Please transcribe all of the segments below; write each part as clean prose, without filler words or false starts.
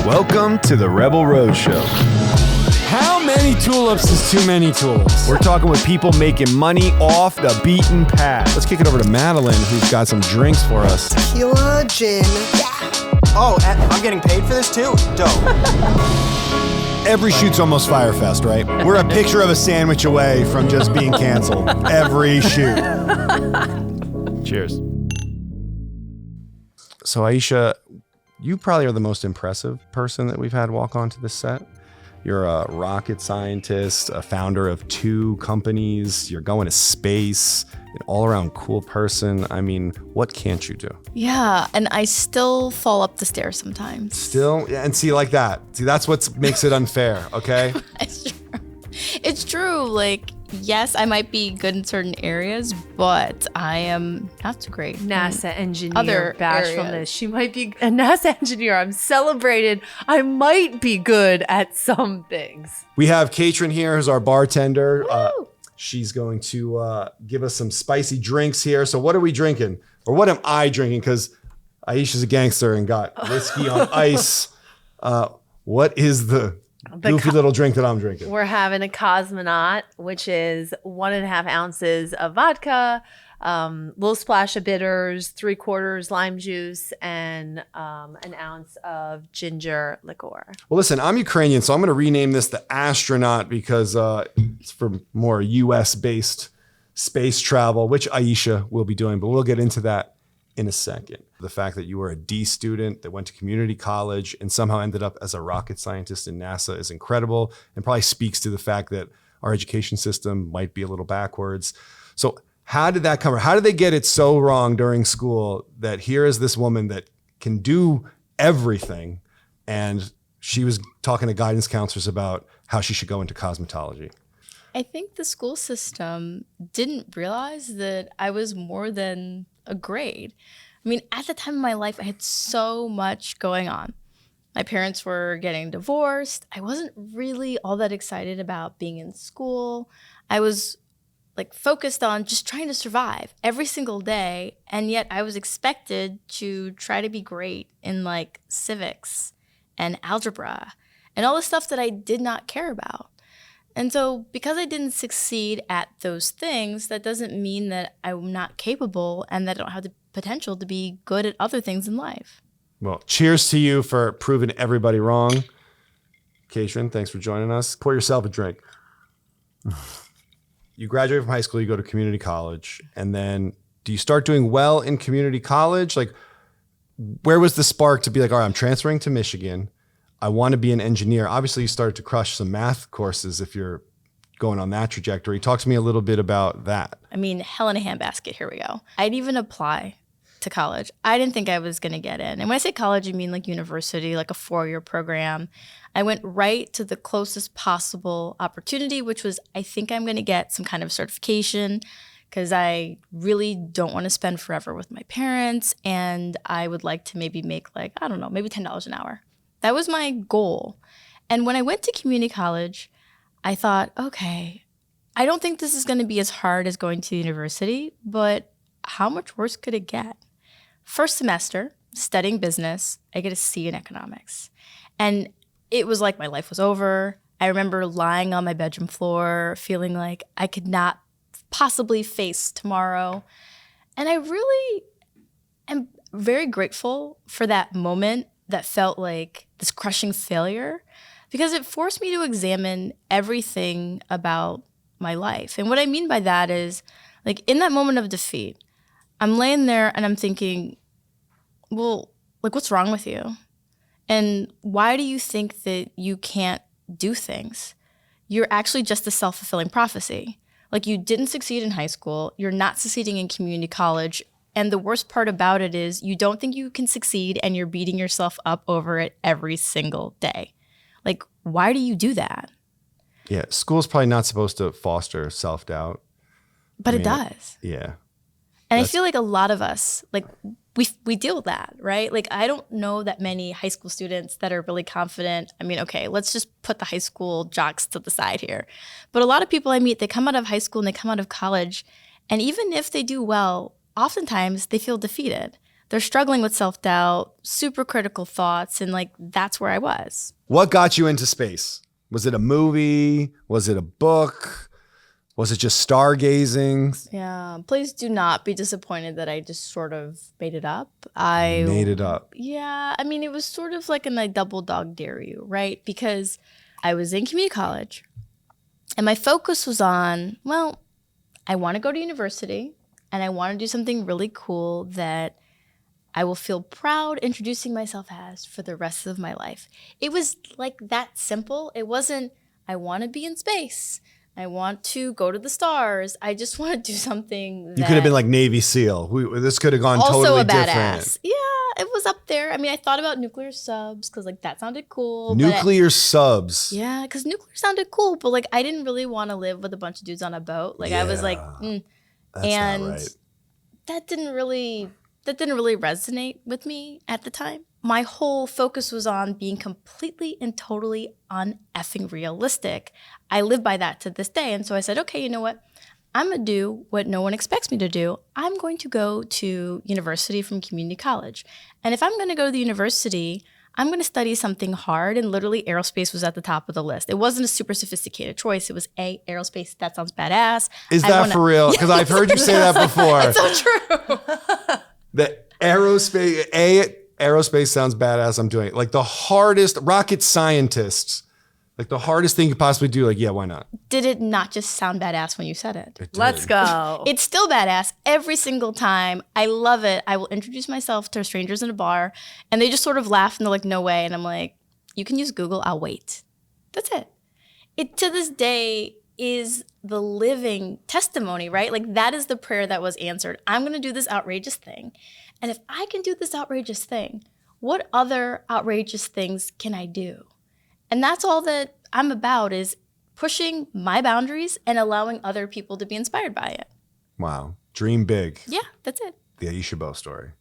Welcome to the Rebel Roadshow. How many tulips is too many tulips? We're talking with people making money off the beaten path. Let's kick it over to Madeline, who's got some drinks for us. Tequila, gin. Oh, I'm getting paid for this too? Dope. Every shoot's almost Fyre Fest, right? We're a picture of a sandwich away from just being canceled. Every shoot. Cheers. So Aisha, you probably are the most impressive person that we've had walk onto this set. You're a rocket scientist, a founder of 2 companies. You're going to space, an all-around cool person. I mean, what can't you do? Yeah, and I still fall up the stairs sometimes. Still? Yeah, and see, like that. See, that's what makes it unfair, okay? It's true. Like, yes, I might be good in certain areas, but I am not so great. NASA engineer other bashfulness. areas. She might be a NASA engineer. I'm celebrated. I might be good at some things. We have Katrin here, who's our bartender. She's going to give us some spicy drinks here. So what are we drinking? Or what am I drinking? Because Aisha's a gangster and got whiskey on ice. What is the goofy little drink that I'm drinking? We're having a cosmonaut, which is 1.5 ounces of vodka, little splash of bitters, 3/4 lime juice, and an ounce of ginger liqueur. Well, listen, I'm Ukrainian, so I'm going to rename this the Astronaut because it's for more US-based space travel, which Aisha will be doing, but we'll get into that in a second. The fact that you were a D student that went to community college and somehow ended up as a rocket scientist in NASA is incredible and probably speaks to the fact that our education system might be a little backwards. So how did that come? How did they get it so wrong during school that here is this woman that can do everything, and she was talking to guidance counselors about how she should go into cosmetology? I think the school system didn't realize that I was more than a grade. I mean, at the time of my life, I had so much going on. My parents were getting divorced. I wasn't really all that excited about being in school. I was like focused on just trying to survive every single day. And yet I was expected to try to be great in like civics and algebra and all the stuff that I did not care about. And so because I didn't succeed at those things, that doesn't mean that I'm not capable and that I don't have the potential to be good at other things in life. Well, cheers to you for proving everybody wrong. Katrin, thanks for joining us. Pour yourself a drink. You graduate from high school, you go to community college, and then do you start doing well in community college? Like, where was the spark to be like, all right, I'm transferring to Michigan. I want to be an engineer. Obviously, you started to crush some math courses if you're going on that trajectory. Talk to me a little bit about that. I mean, hell in a handbasket, here we go. I'd even apply to college. I didn't think I was going to get in. And when I say college, I mean like university, like a 4-year program. I went right to the closest possible opportunity, which was, I think I'm going to get some kind of certification because I really don't want to spend forever with my parents. And I would like to maybe make like, I don't know, maybe $10 an hour. That was my goal. And when I went to community college, I thought, okay, I don't think this is going to be as hard as going to university, but how much worse could it get? First semester, studying business, I get a C in economics. And it was like my life was over. I remember lying on my bedroom floor, feeling like I could not possibly face tomorrow. And I really am very grateful for that moment that felt like this crushing failure, because it forced me to examine everything about my life. And what I mean by that is, like, in that moment of defeat, I'm laying there and I'm thinking, well, like, what's wrong with you? And why do you think that you can't do things? You're actually just a self-fulfilling prophecy. Like, you didn't succeed in high school, you're not succeeding in community college, and the worst part about it is you don't think you can succeed and you're beating yourself up over it every single day. Like, why do you do that? Yeah, school's probably not supposed to foster self-doubt. But it does. Yeah. And I feel like a lot of us, like, we deal with that, right? Like, I don't know that many high school students that are really confident. I mean, okay, let's just put the high school jocks to the side here. But a lot of people I meet, they come out of high school and they come out of college, and even if they do well, oftentimes they feel defeated. they're struggling with self-doubt, super critical thoughts, and like that's where I was. What got you into space? Was it a movie? Was it a book? Was it just stargazing? Yeah, please do not be disappointed that I just sort of made it up. I Made it up. Yeah, I mean, it was sort of like a double dog dare you, right? Because I was in community college and my focus was on, well, I want to go to university and I want to do something really cool that I will feel proud introducing myself as for the rest of my life. It was like that simple. It wasn't, I want to be in space. I want to go to the stars. I just want to do something that You could have been like Navy SEAL. This could have gone also totally a badass. different. Yeah, it was up there. I mean, I thought about nuclear subs because like that sounded cool. Nuclear subs. Yeah, because nuclear sounded cool, but like I didn't really want to live with a bunch of dudes on a boat. Like I was like, That's and not right. that didn't really resonate with me at the time. My whole focus was on being completely and totally un-effing realistic. I live by that to this day. And so I said, okay, you know what? I'm going to do what no one expects me to do. I'm going to go to university from community college. And if I'm going to go to the university, I'm going to study something hard. And literally aerospace was at the top of the list. It wasn't a super sophisticated choice. It was aerospace. That sounds badass. Is that for real? Because I've heard you say that before. It's so true. The aerospace sounds badass. I'm doing it. Like the hardest rocket scientists, like the hardest thing you could possibly do. Like, yeah, why not? Did it not just sound badass when you said it? It did. Let's go. It's still badass every single time. I love it. I will introduce myself to strangers in a bar and they just sort of laugh and they're like, no way. And I'm like, you can use Google. I'll wait. That's it. It to this day is the living testimony, right? Like that is the prayer that was answered. I'm going to do this outrageous thing. And if I can do this outrageous thing, what other outrageous things can I do? And that's all that I'm about is pushing my boundaries and allowing other people to be inspired by it. Wow. Dream big. Yeah, that's it. The Aisha Bowe story.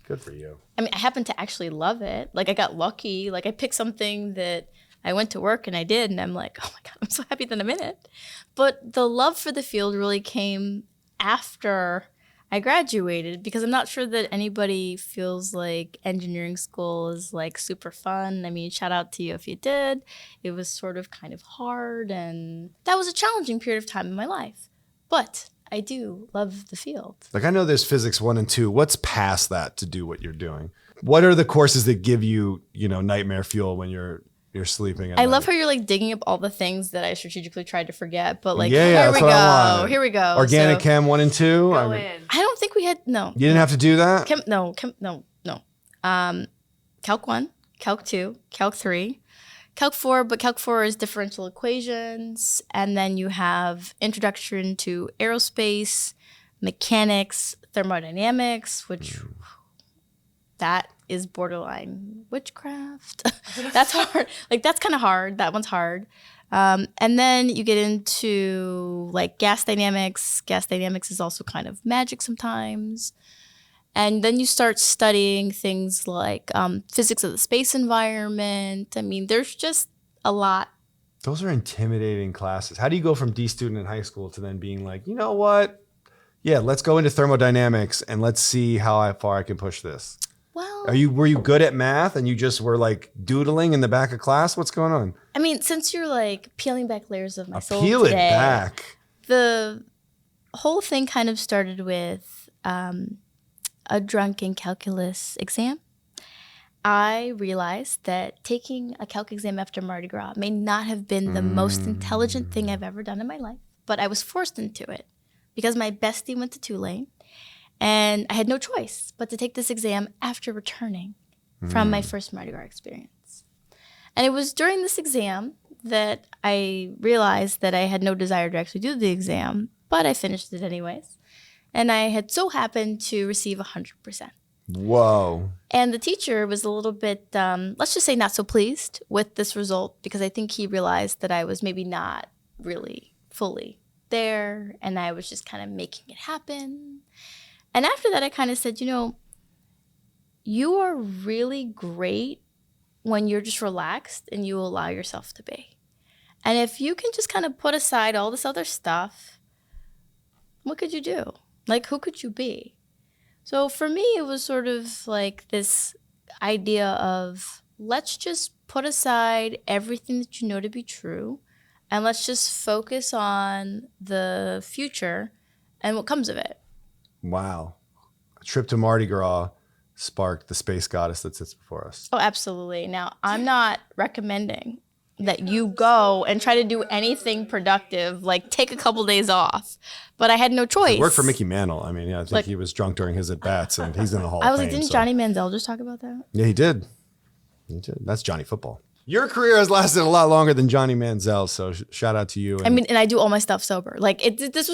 Good for you. I mean, I happen to actually love it. Like I got lucky. Like I picked something that I went to work and I did. And I'm like, oh my God, I'm so happy that I'm in it. But the love for the field really came after I graduated because I'm not sure that anybody feels like engineering school is like super fun. I mean, shout out to you if you did. It was sort of kind of hard and that was a challenging period of time in my life. But I do love the field. Like I know there's physics 1 and 2. What's past that to do what you're doing? What are the courses that give you, nightmare fuel when you're sleeping at I night? love how you're like digging up all the things that I strategically tried to forget, but like Yeah, here that's we what I go. wanted. Here we go. Organic So, Chem 1 and 2. Go I mean, in. I don't think we had no. you didn't have to do that? No. Calc 1, Calc 2, Calc 3, Calc 4, but Calc 4 is differential equations. And then you have introduction to aerospace, mechanics, thermodynamics, which that is borderline witchcraft. That's hard. Like that's kind of hard. That one's hard. And then you get into like gas dynamics. Gas dynamics is also kind of magic sometimes. And then you start studying things like physics of the space environment. I mean, there's just a lot. Those are intimidating classes. How do you go from D student in high school to then being like, you know what? Yeah, let's go into thermodynamics and let's see how far I can push this. Well, Were you good at math and you just were like doodling in the back of class? What's going on? I mean, since you're like peeling back layers of my soul Peel today, it back. the whole thing kind of started with a drunken calculus exam. I realized that taking a calc exam after Mardi Gras may not have been the most intelligent thing I've ever done in my life, but I was forced into it because my bestie went to Tulane and I had no choice but to take this exam after returning from my first Mardi Gras experience. And it was during this exam that I realized that I had no desire to actually do the exam, but I finished it anyways. And I had so happened to receive 100%. Whoa. And the teacher was a little bit, let's just say not so pleased with this result because I think he realized that I was maybe not really fully there and I was just kind of making it happen. And after that, I kind of said, you are really great when you're just relaxed and you allow yourself to be. And if you can just kind of put aside all this other stuff, what could you do? Like, who could you be? So for me, it was sort of like this idea of let's just put aside everything that you know to be true and let's just focus on the future and what comes of it. Wow. A trip to Mardi Gras sparked the space goddess that sits before us. Oh, absolutely. Now, I'm not recommending that you go and try to do anything productive, like take a couple days off. But I had no choice. It worked for Mickey Mantle. I mean, yeah, I think he was drunk during his at-bats, and he's in the Hall of I was Fame. like, didn't so- Johnny Manziel just talk about that? Yeah, he did. He did. That's Johnny Football. Your career has lasted a lot longer than Johnny Manziel, so shout out to you. I mean, and I do all my stuff sober. Like, this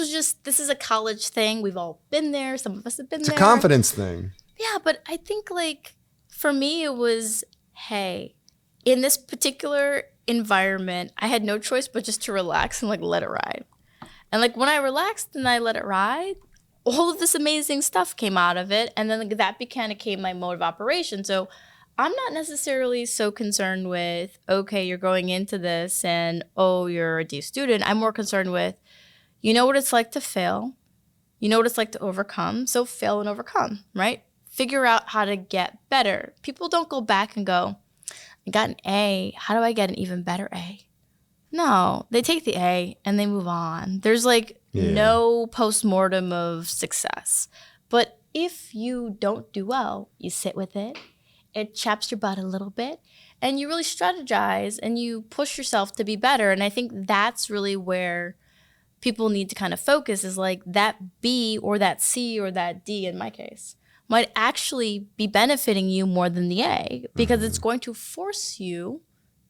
is a college thing. We've all been there. Some of us have been it's there. a confidence thing. Yeah, but I think, like, for me, it was, hey, in this particular environment, I had no choice but just to relax and, like, let it ride. And, like, when I relaxed and I let it ride, all of this amazing stuff came out of it. And then like, that became my mode of operation. So I'm not necessarily so concerned with, okay, you're going into this and, oh, you're a D student. I'm more concerned with, you know what it's like to fail. You know what it's like to overcome. So fail and overcome, right? Figure out how to get better. People don't go back and go, I got an A. How do I get an even better A? No, they take the A and they move on. There's like no postmortem of success. But if you don't do well, you sit with it. It chaps your butt a little bit and you really strategize and you push yourself to be better. And I think that's really where people need to kind of focus is like that B or that C or that D in my case might actually be benefiting you more than the A because it's going to force you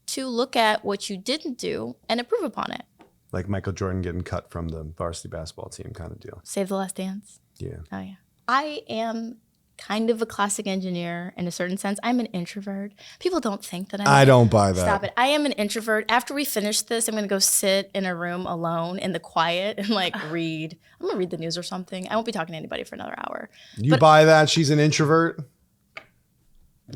to look at what you didn't do and improve upon it. Like Michael Jordan getting cut from the varsity basketball team kind of deal. Save the Last Dance. Yeah. Oh, yeah. I am kind of a classic engineer in a certain sense. I'm an introvert. People don't think that I don't buy that. Stop it. I am an introvert. After we finish this, I'm going to go sit in a room alone in the quiet and like read. I'm going to read the news or something. I won't be talking to anybody for another hour. You buy that? She's an introvert?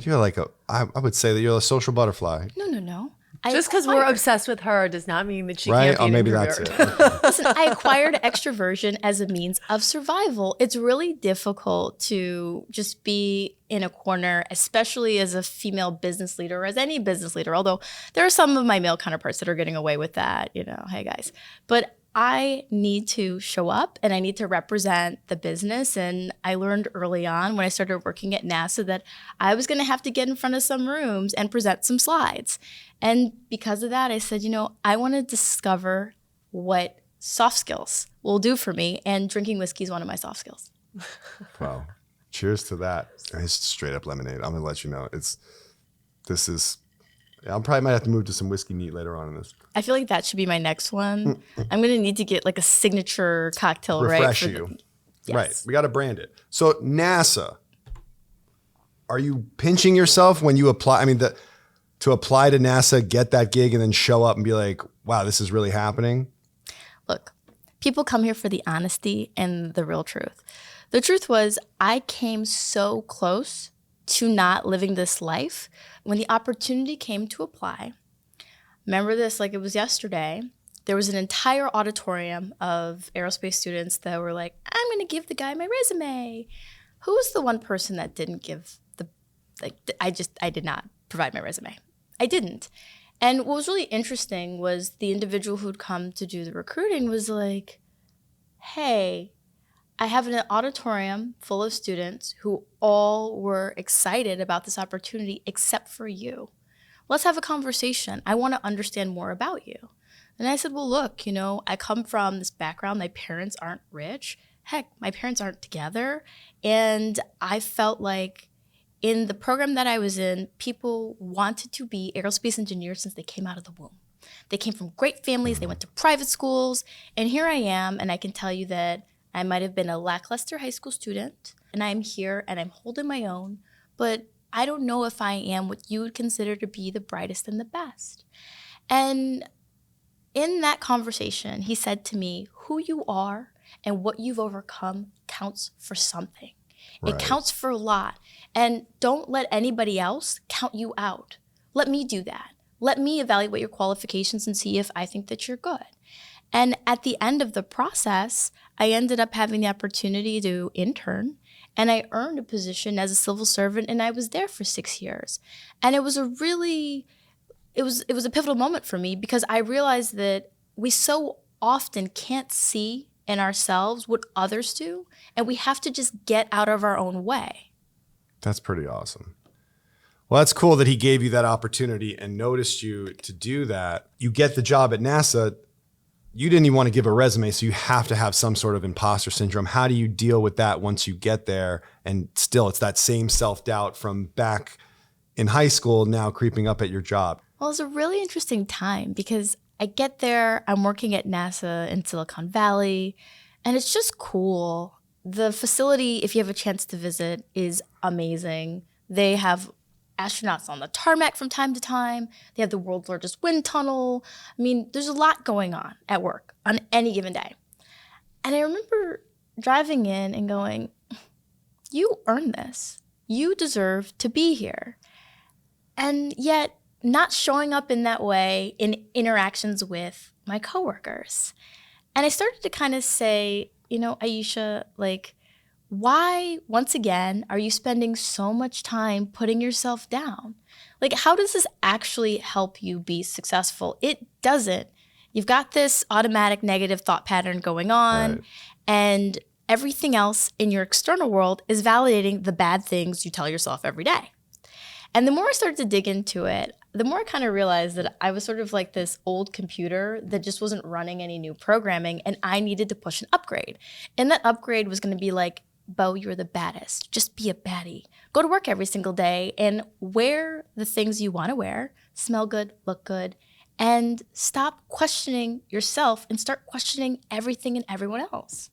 You're like I would say that you're a social butterfly. No. Just because we're obsessed with her does not mean that she Right? can't be Oh, an maybe introvert. that's it. Listen, I acquired extroversion as a means of survival. It's really difficult to just be in a corner, especially as a female business leader or as any business leader, although there are some of my male counterparts that are getting away with that, hey guys. But I need to show up and I need to represent the business. And I learned early on when I started working at NASA that I was going to have to get in front of some rooms and present some slides. And because of that, I said, I want to discover what soft skills will do for me. And drinking whiskey is one of my soft skills. Wow. Cheers to that. It's straight up lemonade. I'm going to let you know. I probably might have to move to some whiskey neat later on in this. I feel like that should be my next one. I'm going to need to get like a signature cocktail, Refresh right? you. Yes. Right. We got to brand it. So NASA, are you pinching yourself when you apply? I mean, to apply to NASA, get that gig and then show up and be like, wow, this is really happening? Look, people come here for the honesty and the real truth. The truth was I came so close to not living this life when the opportunity came to apply. Remember this like it was yesterday. There was an entire auditorium of aerospace students that were like, I'm going to give the guy my resume. Who was the one person that didn't give I did not provide my resume. I didn't. And what was really interesting was the individual who'd come to do the recruiting was like, hey, I have an auditorium full of students who all were excited about this opportunity except for you. Let's have a conversation. I want to understand more about you. And I said, well, look, I come from this background. My parents aren't rich. Heck, my parents aren't together. And I felt like in the program that I was in, people wanted to be aerospace engineers since they came out of the womb. They came from great families. They went to private schools. And here I am, and I can tell you that I might have been a lackluster high school student, and I'm here, and I'm holding my own, but I don't know if I am what you would consider to be the brightest and the best. And in that conversation, he said to me, who you are and what you've overcome counts for something. Right. It counts for a lot. And don't let anybody else count you out. Let me do that. Let me evaluate your qualifications and see if I think that you're good. And at the end of the process, I ended up having the opportunity to intern. And I earned a position as a civil servant, and I was there for 6 years. And it was a really, it was a pivotal moment for me because I realized that we so often can't see in ourselves what others do, and we have to just get out of our own way. That's pretty awesome. Well, that's cool that he gave you that opportunity and noticed you to do that. You get the job at NASA. You didn't even want to give a resume, so you have to have some sort of imposter syndrome. How do you deal with that once you get there? And still, it's that same self-doubt from back in high school now creeping up at your job. Well, it's a really interesting time because I get there, I'm working at NASA in Silicon Valley, and it's just cool. The facility, if you have a chance to visit, is amazing. They have astronauts on the tarmac from time to time. They have the world's largest wind tunnel. I mean, there's a lot going on at work on any given day. And I remember driving in and going, you earned this. You deserve to be here. And yet not showing up in that way in interactions with my coworkers. And I started to kind of say, you know, Aisha, like, why, once again, are you spending so much time putting yourself down? Like, how does this actually help you be successful? It doesn't. You've got this automatic negative thought pattern going on, Right. and everything else in your external world is validating the bad things you tell yourself every day. And the more I started to dig into it, the more I kind of realized that I was sort of like this old computer that just wasn't running any new programming, and I needed to push an upgrade. And that upgrade was going to be like, Bo, you're the baddest. Just be a baddie. Go to work every single day and wear the things you want to wear, smell good, look good, and stop questioning yourself and start questioning everything and everyone else.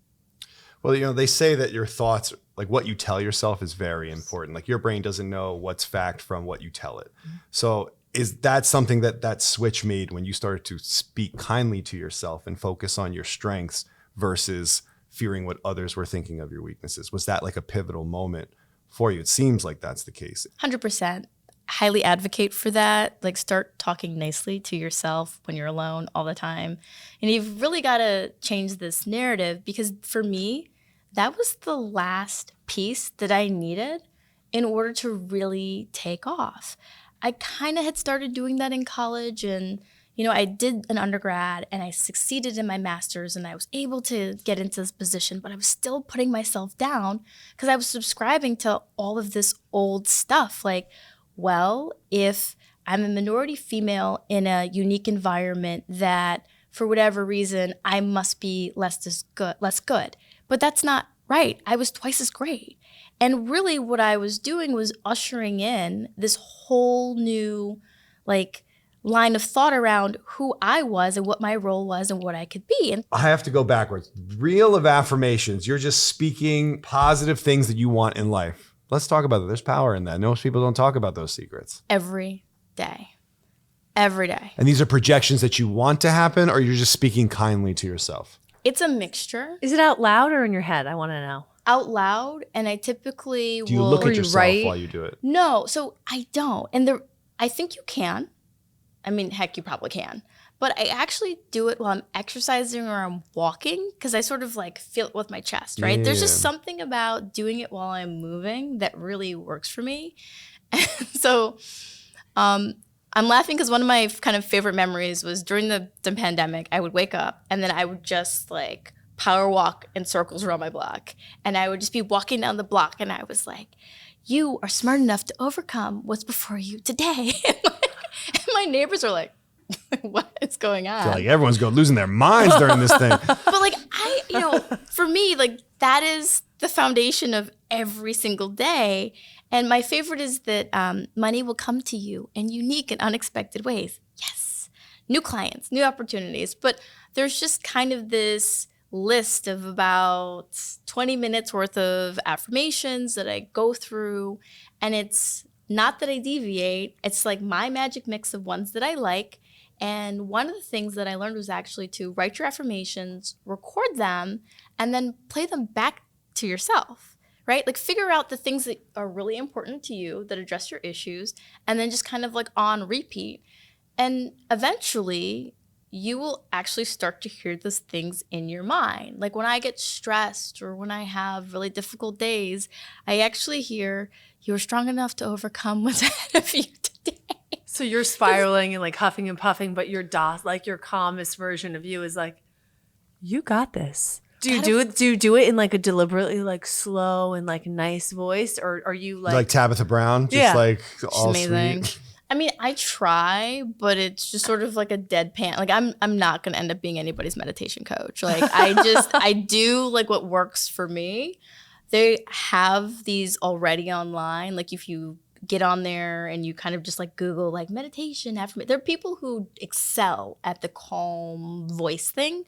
Well, you know, they say that your thoughts, like what you tell yourself, is very important. Like your brain doesn't know what's fact from what you tell it. So is that something that switch made when you started to speak kindly to yourself and focus on your strengths versus fearing what others were thinking of your weaknesses? Was that like a pivotal moment for you? It seems like that's the case. 100%. Highly advocate for that. Like, start talking nicely to yourself when you're alone all the time. And you've really got to change this narrative, because for me, that was the last piece that I needed in order to really take off. I kind of had started doing that in college, and you know, I did an undergrad and I succeeded in my master's and I was able to get into this position, but I was still putting myself down because I was subscribing to all of this old stuff. Like, well, if I'm a minority female in a unique environment, that for whatever reason, I must be less good. But that's not right. I was twice as great. And really what I was doing was ushering in this whole new, like, line of thought around who I was and what my role was and what I could be. And I have to go backwards. Reel of affirmations. You're just speaking positive things that you want in life. Let's talk about that. There's power in that. Most people don't talk about those secrets. every day. And these are projections that you want to happen, or you're just speaking kindly to yourself? It's a mixture. Is it out loud or in your head? I want to know. Out loud, and I typically Do you will look Or at you yourself write? while you do it? No, so I don't. And I think you can. I mean, heck, you probably can. But I actually do it while I'm exercising or I'm walking, because I sort of like feel it with my chest, right? There's just Yeah. something about doing it while I'm moving that really works for me. And so I'm laughing because one of my kind of favorite memories was during the pandemic. I would wake up and then I would just like power walk in circles around my block. And I would just be walking down the block and I was like, you are smart enough to overcome what's before you today. And my neighbors are like, what is going on? Like everyone's losing their minds during this thing. But like for me, like that is the foundation of every single day. And my favorite is that money will come to you in unique and unexpected ways. Yes, new clients, new opportunities. But there's just kind of this list of about 20 minutes worth of affirmations that I go through. And it's not that I deviate. It's like my magic mix of ones that I like. And one of the things that I learned was actually to write your affirmations, record them, and then play them back to yourself, right? Like figure out the things that are really important to you that address your issues, and then just kind of like on repeat. And eventually you will actually start to hear those things in your mind. Like when I get stressed or when I have really difficult days, I actually hear, you're strong enough to overcome what's ahead of you today. So you're spiraling and like huffing and puffing, but your calmest version of you is like, you got this. Do you do it in like a deliberately like slow and like nice voice, or are you like Tabitha Brown, just Yeah. like all amazing. sweet? I mean, I try, but it's just sort of like a deadpan. Like I'm not gonna end up being anybody's meditation coach. Like I do like what works for me. They have these already online. Like if you get on there and you kind of just like Google like meditation, affirmation. There are people who excel at the calm voice thing.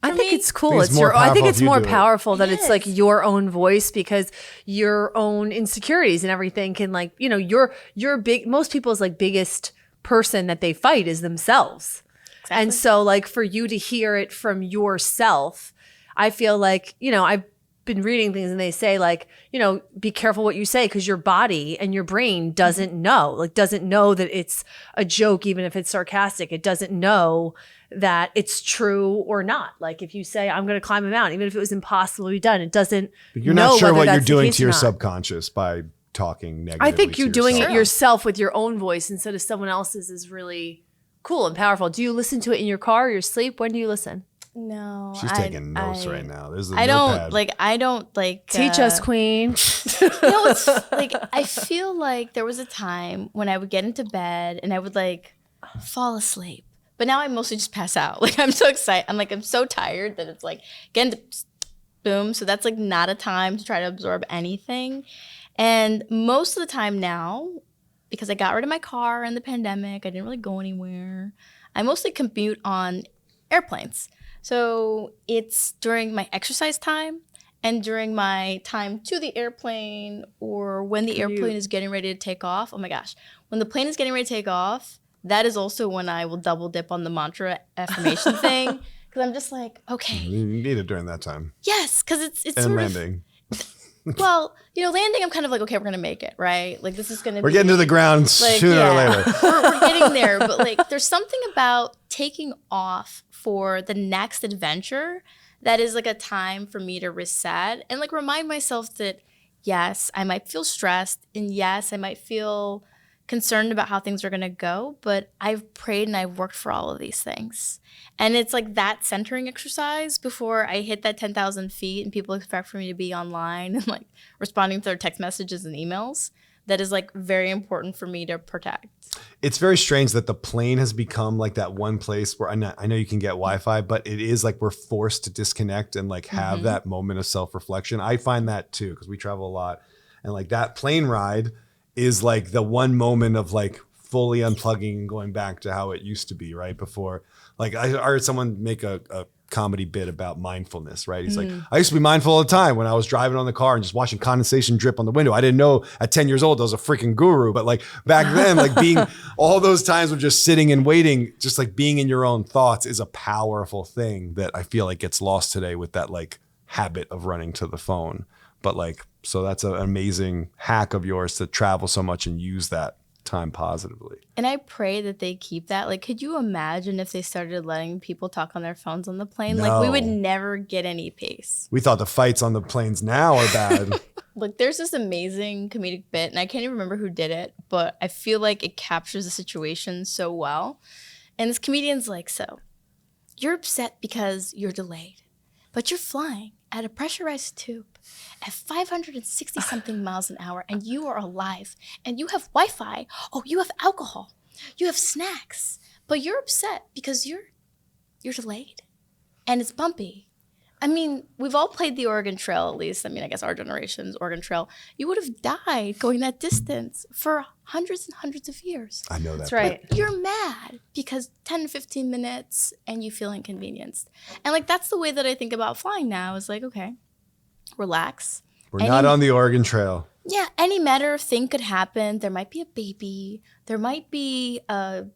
I think it's cool. I think it's more powerful that It it's like is. your own voice, because your own insecurities and everything can like, your big, most people's like biggest person that they fight is themselves. And so like for you to hear it from yourself, I feel like, I've been reading things and they say like, be careful what you say, because your body and your brain doesn't know that it's a joke, even if it's sarcastic. It doesn't know that it's true or not. Like if you say, I'm going to climb a mountain, even if it was impossible to be done, it doesn't But you're know not sure whether what you're that's the doing case to or your not. subconscious by talking negatively. I think you're to doing it yourself. yourself with your own voice instead of someone else's is really cool and powerful. Do you listen to it in your car or your sleep? When do you listen? No, She's taking notes right now. There's a I notepad. don't like Teach us, queen. It's like I feel like there was a time when I would get into bed and I would like fall asleep, but now I mostly just pass out. Like I'm so excited. I'm so tired that it's like getting to boom. So that's like not a time to try to absorb anything. And most of the time now, because I got rid of my car in the pandemic, I didn't really go anywhere. I mostly commute on airplanes. So it's during my exercise time and during my time to the airplane, or when the airplane is getting ready to take off. Oh my gosh. When the plane is getting ready to take off, that is also when I will double dip on the mantra affirmation thing. Because I'm just like, okay. You need it during that time. Yes, because it's And sort landing. of, well, landing, I'm kind of like, okay, we're going to make it, right? Like this is going to be. We're getting to the ground like, sooner or yeah, later. we're getting there. But like there's something about taking off for the next adventure that is like a time for me to reset and like remind myself that yes, I might feel stressed, and yes, I might feel concerned about how things are going to go, but I've prayed and I've worked for all of these things. And it's like that centering exercise before I hit that 10,000 feet and people expect for me to be online and like responding to their text messages and emails. That is like very important for me to protect. It's very strange that the plane has become like that one place where I know you can get Wi-Fi, but it is like we're forced to disconnect and like have that moment of self-reflection. I find that too, because we travel a lot, and like that plane ride is like the one moment of like fully unplugging and going back to how it used to be right before. Like I heard someone make a comedy bit about mindfulness, right? He's like, I used to be mindful all the time when I was driving on the car and just watching condensation drip on the window. I didn't know at 10 years old I was a freaking guru, but like back then, like being all those times of just sitting and waiting, just like being in your own thoughts is a powerful thing that I feel like gets lost today with that like habit of running to the phone. But like, so that's an amazing hack of yours to travel so much and use that time positively. And I pray that they keep that. Like, could you imagine if they started letting people talk on their phones on the plane? Like, we would No. never get any peace. We thought the fights on the planes now are bad. Like, there's this amazing comedic bit, and I can't even remember who did it, but I feel like it captures the situation so well. And this comedian's like, so, you're upset because you're delayed, but you're flying at a pressurized tube at 560 something miles an hour, and you are alive, and you have Wi-Fi. Oh, you have alcohol, you have snacks, but you're upset because you're delayed, and it's bumpy. I mean, we've all played the Oregon Trail, at least. I mean, I guess our generation's Oregon Trail. You would have died going that distance for hundreds and hundreds of years. I know that. That's right. You're mad because 10 to 15 minutes and you feel inconvenienced. And like, that's the way that I think about flying now is like, okay, relax. We're not on the Oregon Trail. Yeah, any matter of thing could happen. There might be a baby. There might be a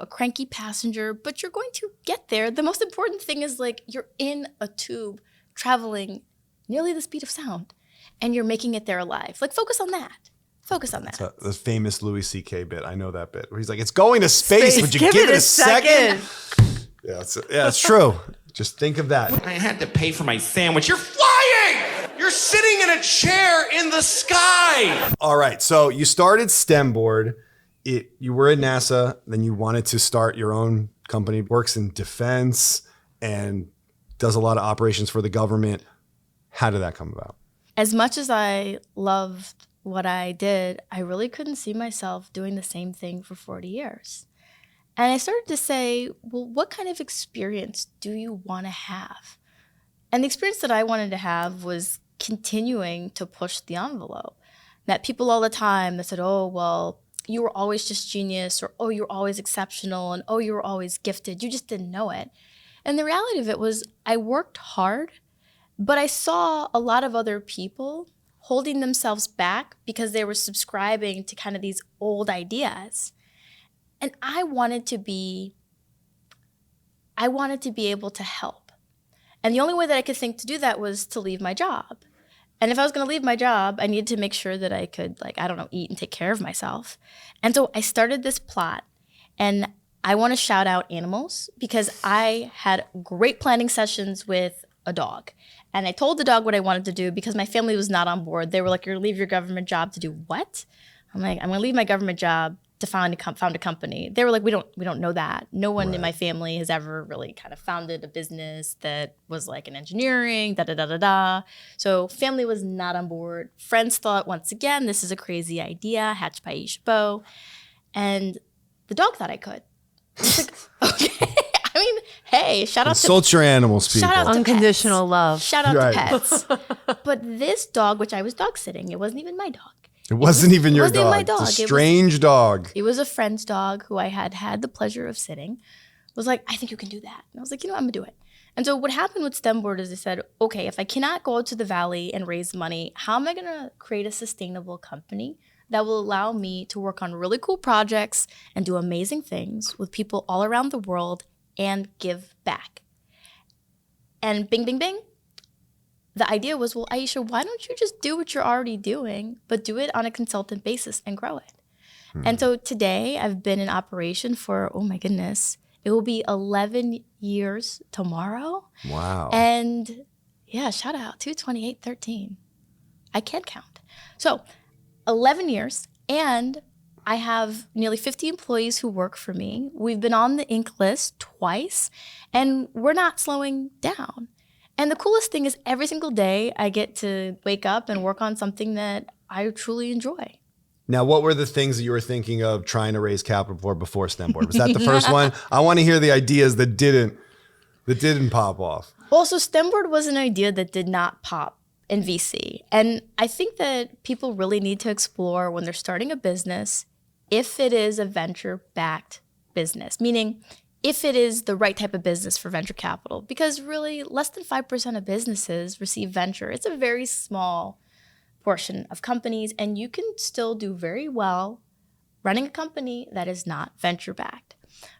cranky passenger, but you're going to get there. The most important thing is like you're in a tube traveling nearly the speed of sound and you're making it there alive. Like focus on that. Focus on that. The famous Louis C.K. bit. I know that bit where he's like, it's going to space. Would you give it a second? Yeah, it's true. Just think of that. I had to pay for my sandwich. You're flying! You're sitting in a chair in the sky! All right, so you started STEMboard. You were at NASA, then you wanted to start your own company, works in defense and does a lot of operations for the government. How did that come about? As much as I loved what I did, I really couldn't see myself doing the same thing for 40 years. And I started to say, well, what kind of experience do you want to have? And the experience that I wanted to have was continuing to push the envelope. Met people all the time that said, oh, well, you were always just genius, or oh, you were always exceptional, and oh, you were always gifted. You just didn't know it. And the reality of it was I worked hard, but I saw a lot of other people holding themselves back because they were subscribing to kind of these old ideas. And I wanted to be able to help. And the only way that I could think to do that was to leave my job. And if I was going to leave my job, I needed to make sure that I could, eat and take care of myself. And so I started this plot. And I want to shout out animals because I had great planning sessions with a dog. And I told the dog what I wanted to do because my family was not on board. They were like, you're going to leave your government job to do what? I'm like, I'm going to leave my government job to found a company. They were like, we don't know that. No one in my family has ever really kind of founded a business that was like in engineering, da-da-da-da-da. So family was not on board. Friends thought, once again, this is a crazy idea, hatched by Aisha Bowe. And the dog thought I could. It's like, okay. I mean, hey, shout out Consult your animals, people. Shout out to Unconditional pets. love. Shout out Right. to pets. But this dog, which I was dog sitting, it wasn't even my dog. It wasn't even your wasn't even dog. my dog. It's a strange dog. It was a friend's dog who I had the pleasure of sitting. Was like, I think you can do that. And I was like, I'm going to do it. And so what happened with STEMboard is I said, okay, if I cannot go out to the valley and raise money, how am I going to create a sustainable company that will allow me to work on really cool projects and do amazing things with people all around the world and give back? And bing, bing, bing. The idea was, well, Aisha, why don't you just do what you're already doing, but do it on a consultant basis and grow it? And so today I've been in operation for, oh my goodness, it will be 11 years tomorrow. Wow. And yeah, shout out, 22813. I can't count. So 11 years, and I have nearly 50 employees who work for me. We've been on the Inc. list twice, and we're not slowing down. And the coolest thing is every single day I get to wake up and work on something that I truly enjoy. Now, what were the things that you were thinking of trying to raise capital for before STEMboard? Was that the first one? I want to hear the ideas that didn't pop off. Well, so STEMboard was an idea that did not pop in VC. And I think that people really need to explore when they're starting a business if it is a venture-backed business, meaning if it is the right type of business for venture capital, because really less than 5% of businesses receive venture. It's a very small portion of companies, and you can still do very well running a company that is not venture-backed.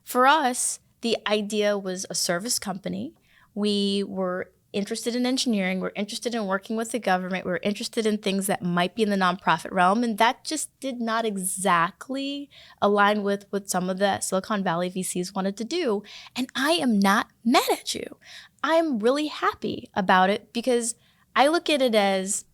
For us, the idea was a service company. We were interested in engineering, we're interested in working with the government, we're interested in things that might be in the nonprofit realm, and that just did not exactly align with what some of the Silicon Valley VCs wanted to do. And I am not mad at you. I'm really happy about it because I look at it as,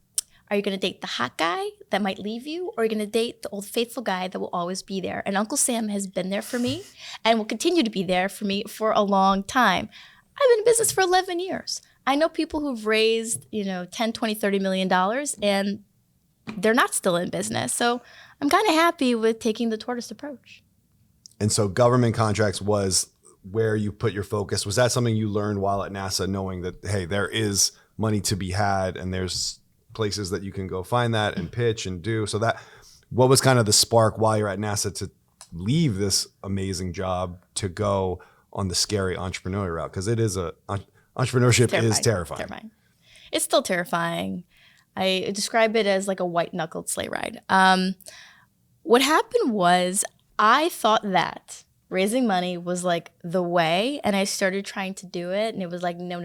are you going to date the hot guy that might leave you, or are you going to date the old faithful guy that will always be there? And Uncle Sam has been there for me and will continue to be there for me for a long time. I've been in business for 11 years. I know people who've raised, 10, 20, $30 million and they're not still in business. So I'm kind of happy with taking the tortoise approach. And so government contracts was where you put your focus. Was that something you learned while at NASA, knowing that, hey, there is money to be had and there's places that you can go find that and pitch and do? So what was kind of the spark while you're at NASA to leave this amazing job to go on the scary entrepreneurial route? Because it is entrepreneurship is terrifying. It's still terrifying. I describe it as like a white-knuckled sleigh ride. What happened was I thought that raising money was like the way, and I started trying to do it, and it was like, no.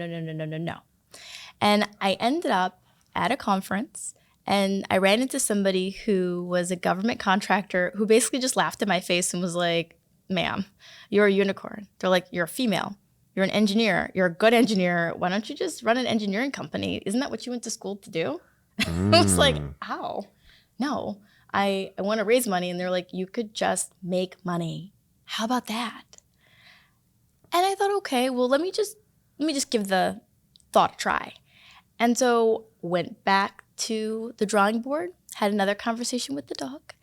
And I ended up at a conference, and I ran into somebody who was a government contractor who basically just laughed in my face and was like, ma'am, you're a unicorn. They're like, you're a female. You're an engineer. You're a good engineer. Why don't you just run an engineering company? Isn't that what you went to school to do? I was like, how? No, I want to raise money. And they're like, you could just make money. How about that? And I thought, okay, well, let me just give the thought a try. And so went back to the drawing board, had another conversation with the dog,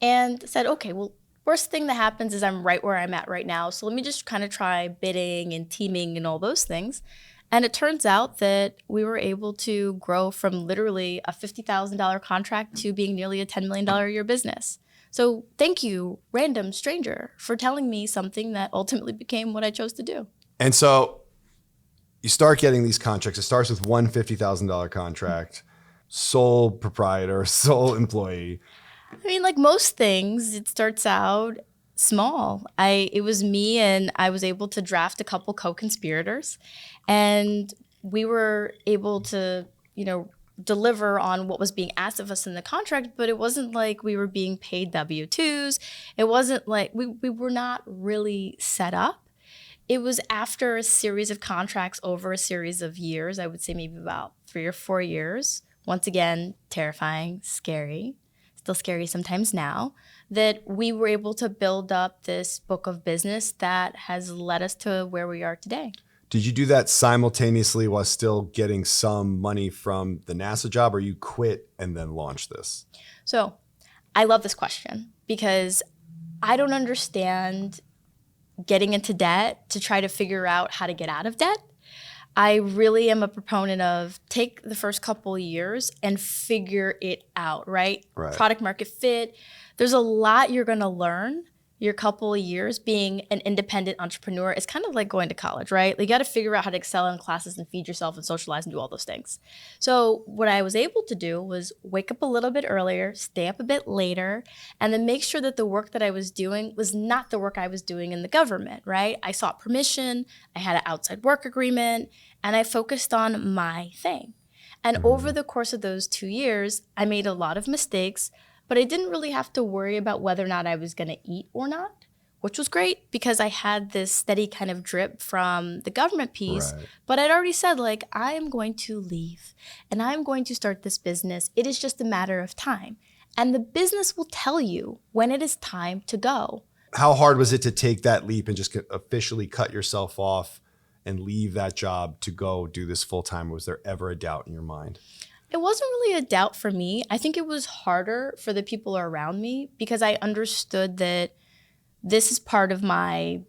and said, okay, well, worst thing that happens is I'm right where I'm at right now. So let me just kind of try bidding and teaming and all those things. And it turns out that we were able to grow from literally a $50,000 contract to being nearly a $10 million a year business. So thank you, random stranger, for telling me something that ultimately became what I chose to do. And so you start getting these contracts. It starts with one $50,000 contract, sole proprietor, sole employee. I mean, like most things, it starts out small. It was me, and I was able to draft a couple co-conspirators, and we were able to, deliver on what was being asked of us in the contract, but it wasn't like we were being paid W-2s. It wasn't like we were not really set up. It was after a series of contracts over a series of years, I would say maybe about 3 or 4 years. Once again, terrifying, scary, still scary sometimes now, that we were able to build up this book of business that has led us to where we are today. Did you do that simultaneously while still getting some money from the NASA job, or you quit and then launched this? So I love this question because I don't understand getting into debt to try to figure out how to get out of debt. I really am a proponent of take the first couple of years and figure it out, right? Product market fit. There's a lot you're going to learn your couple of years being an independent entrepreneur. Is kind of like going to college, right? Like you got to figure out how to excel in classes and feed yourself and socialize and do all those things. So what I was able to do was wake up a little bit earlier, stay up a bit later, and then make sure that the work that I was doing was not the work I was doing in the government, right? I sought permission, I had an outside work agreement, and I focused on my thing. And over the course of those 2 years, I made a lot of mistakes, but I didn't really have to worry about whether or not I was going to eat or not, which was great because I had this steady kind of drip from the government piece. Right. But I'd already said, like, I am going to leave and I'm going to start this business. It is just a matter of time. And the business will tell you when it is time to go. How hard was it to take that leap and just officially cut yourself off and leave that job to go do this full time? Was there ever a doubt in your mind? It wasn't really a doubt for me. I think it was harder for the people around me because I understood that this is part of my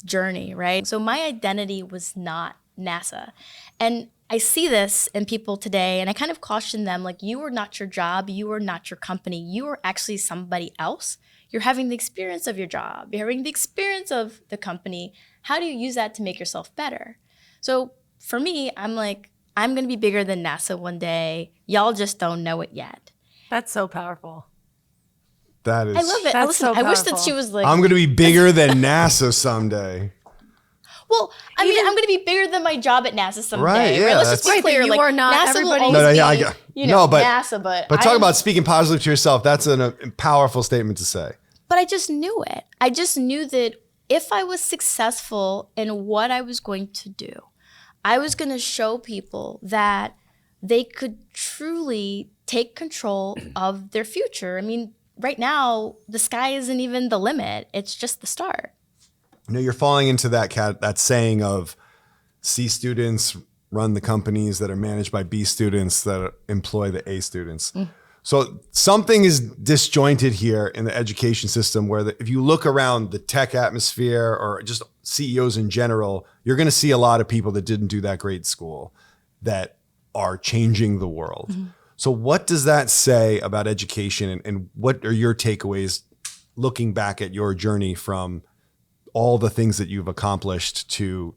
journey, right? So my identity was not NASA. And I see this in people today, and I kind of caution them, like, you are not your job, you are not your company, you are actually somebody else. You're having the experience of your job, you're having the experience of the company. How do you use that to make yourself better? So for me, I'm like, I'm going to be bigger than NASA one day. Y'all just don't know it yet. That's so powerful. That is. I love it. That's so I wish that powerful. she was like, I'm going to be bigger than NASA someday. well, I mean, I'm going to be bigger than my job at NASA someday. Right, yeah, Let's just be right, clear. but you Like, are not NASA everybody- will No, always no, yeah, be, I got- but NASA, but talk about speaking positively to yourself. That's a powerful statement to say. But I just knew it. I just knew that if I was successful in what I was going to do, I was going to show people that they could truly take control of their future. I mean, right now, the sky isn't even the limit. It's just the start. You're falling into that saying of C students run the companies that are managed by B students that employ the A students. So something is disjointed here in the education system where if you look around the tech atmosphere or just CEOs in general, you're going to see a lot of people that didn't do that great in school that are changing the world. So what does that say about education and what are your takeaways looking back at your journey from all the things that you've accomplished to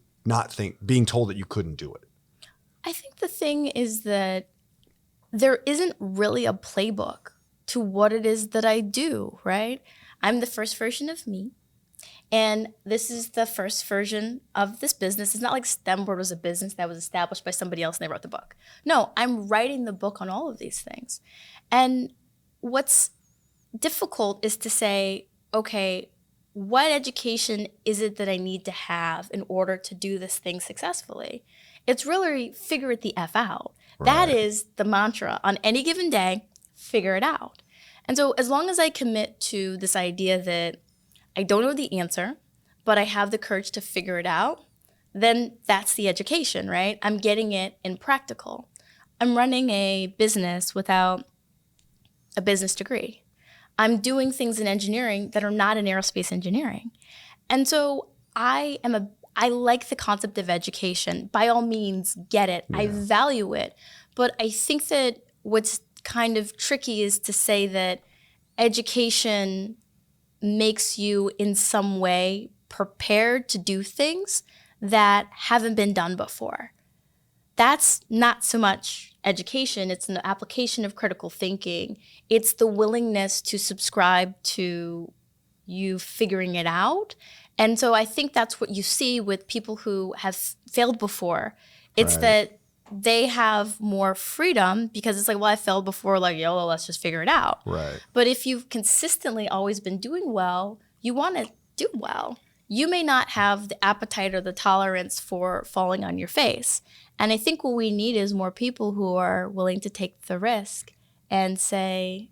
being told that you couldn't do it? I think the thing is that there isn't really a playbook to what it is that I do, right? I'm the first version of me. And this is the first version of this business. It's not like STEMboard was a business that was established by somebody else and they wrote the book. No, I'm writing the book on all of these things. And what's difficult is to say, okay, what education is it that I need to have in order to do this thing successfully? It's really figure it the F out. That is the mantra on any given day, figure it out. And so as long as I commit to this idea that I don't know the answer, but I have the courage to figure it out, then that's the education, right? I'm getting it in practical. I'm running a business without a business degree. I'm doing things in engineering that are not in aerospace engineering. And so I like the concept of education. By all means, get it. Yeah. I value it. But I think that what's kind of tricky is to say that education makes you in some way prepared to do things that haven't been done before. That's not so much education. It's an application of critical thinking. It's the willingness to subscribe to you figuring it out. And so I think that's what you see with people who have failed before. It's that they have more freedom because it's like, well, I failed before, like, YOLO, let's just figure it out. Right. But if you've consistently always been doing well, you want to do well. You may not have the appetite or the tolerance for falling on your face. And I think what we need is more people who are willing to take the risk and say,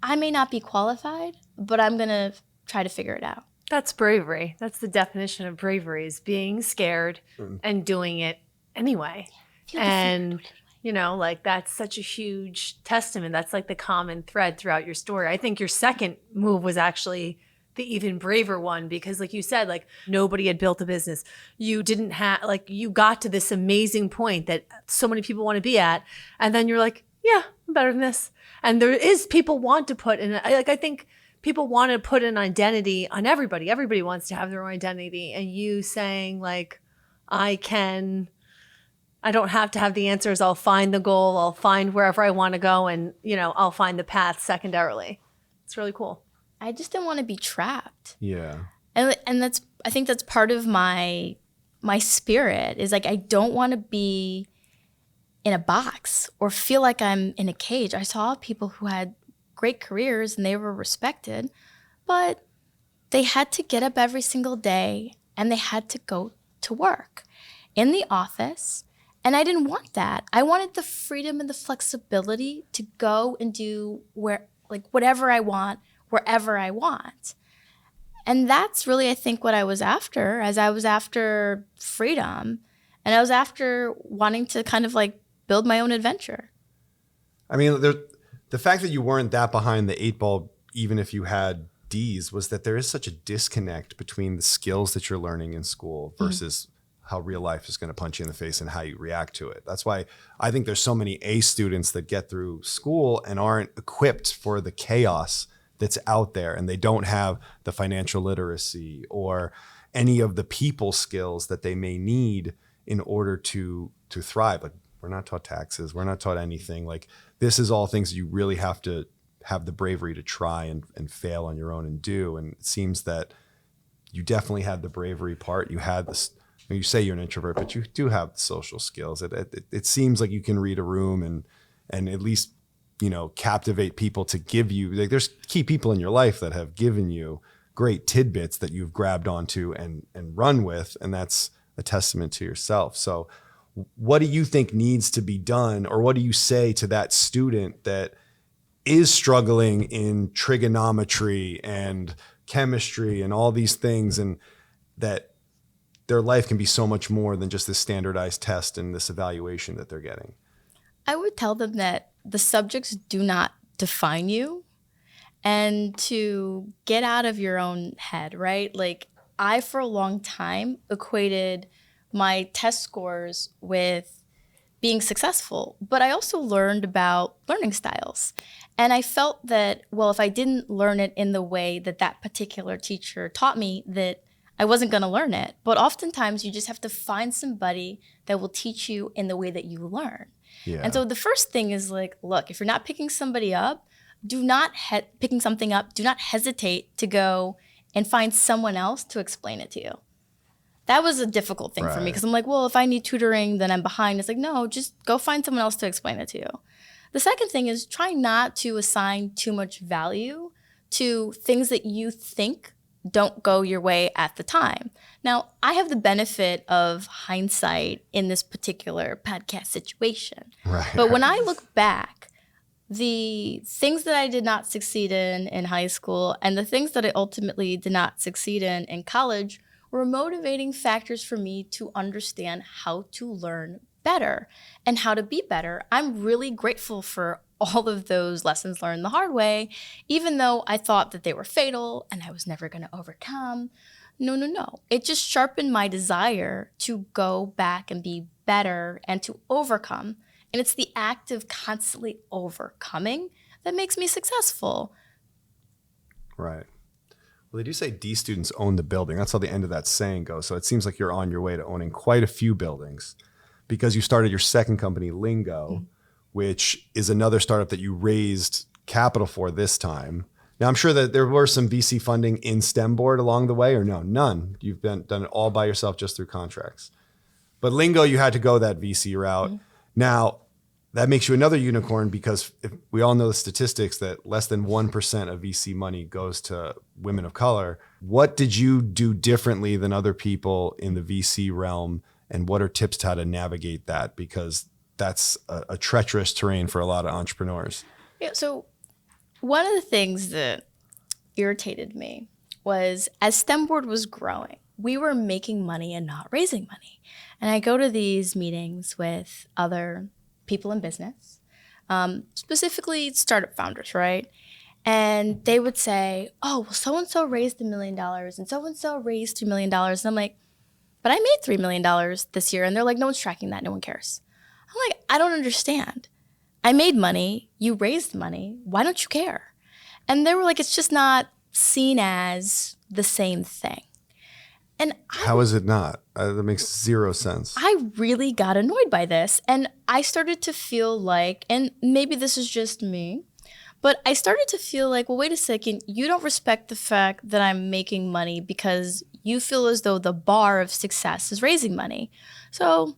I may not be qualified, but I'm going to try to figure it out. That's bravery. That's the definition of bravery, is being scared and doing it anyway. And, like, that's such a huge testament. That's like the common thread throughout your story. I think your second move was actually the even braver one, because like you said, like, nobody had built a business. You didn't have, like, you got to this amazing point that so many people want to be at. And then you're like, yeah, I'm better than this. And there is, people want to put in, like, I think people want to put an identity on everybody. Everybody wants to have their own identity. And you saying, like, I don't have to have the answers. I'll find the goal. I'll find wherever I want to go. And, I'll find the path secondarily. It's really cool. I just didn't want to be trapped. Yeah. And I think that's part of my spirit, is like, I don't want to be in a box or feel like I'm in a cage. I saw people who had great careers and they were respected, but they had to get up every single day and they had to go to work in the office. And I didn't want that. I wanted the freedom and the flexibility to go and do whatever I want, wherever I want. And that's really, I think, what I was after, as I was after freedom. And I was after wanting to kind of like build my own adventure. I mean, the fact that you weren't that behind the eight ball, even if you had D's, was that there is such a disconnect between the skills that you're learning in school versus how real life is going to punch you in the face and how you react to it. That's why I think there's so many A students that get through school and aren't equipped for the chaos that's out there, and they don't have the financial literacy or any of the people skills that they may need in order to thrive. Like, we're not taught taxes, we're not taught anything. Like, this is all things you really have to have the bravery to try and fail on your own and do. And it seems that you definitely had the bravery part. You had this, you say you're an introvert, but you do have the social skills. It seems like you can read a room and at least, captivate people to give you, like, there's key people in your life that have given you great tidbits that you've grabbed onto and run with. And that's a testament to yourself. So what do you think needs to be done, or what do you say to that student that is struggling in trigonometry and chemistry and all these things, and that their life can be so much more than just this standardized test and this evaluation that they're getting? I would tell them that the subjects do not define you, and to get out of your own head, right? Like, I, for a long time, equated my test scores with being successful, but I also learned about learning styles. And I felt that, well, if I didn't learn it in the way that that particular teacher taught me, that I wasn't going to learn it. But oftentimes you just have to find somebody that will teach you in the way that you learn. Yeah. And so the first thing is, like, look, if you're not picking somebody up, picking something up, do not hesitate to go and find someone else to explain it to you. That was a difficult thing for me, because I'm like, well, if I need tutoring, then I'm behind. It's like, no, just go find someone else to explain it to you. The second thing is, try not to assign too much value to things that you think don't go your way at the time. Now, I have the benefit of hindsight in this particular podcast situation. Right. But when I look back, the things that I did not succeed in high school and the things that I ultimately did not succeed in college were motivating factors for me to understand how to learn better and how to be better. I'm really grateful for all of those lessons learned the hard way, even though I thought that they were fatal and I was never going to overcome. No. It just sharpened my desire to go back and be better and to overcome. And it's the act of constantly overcoming that makes me successful. Right. Well, they do say D students own the building. That's how the end of that saying goes. So it seems like you're on your way to owning quite a few buildings because you started your second company, Lingo, which is another startup that you raised capital for this time. Now, I'm sure that there were some VC funding in STEM board along the way, or no, none. You've done it all by yourself just through contracts. But Lingo, you had to go that VC route. Now, that makes you another unicorn because if we all know the statistics that less than 1% of VC money goes to women of color. What did you do differently than other people in the VC realm? And what are tips to how to navigate that? Because that's a treacherous terrain for a lot of entrepreneurs. Yeah, so one of the things that irritated me was as STEM board was growing, we were making money and not raising money. And I go to these meetings with other people in business, specifically startup founders, right? And they would say, oh, well, so-and-so raised $1 million and so-and-so raised $2 million. And I'm like, but I made $3 million this year. And they're like, no one's tracking that. No one cares. I'm like, I don't understand. I made money. You raised money. Why don't you care? And they were like, it's just not seen as the same thing. And how is it not? That makes zero sense. I really got annoyed by this. And I started to feel like, and maybe this is just me, but I started to feel like, well, wait a second, you don't respect the fact that I'm making money because you feel as though the bar of success is raising money. So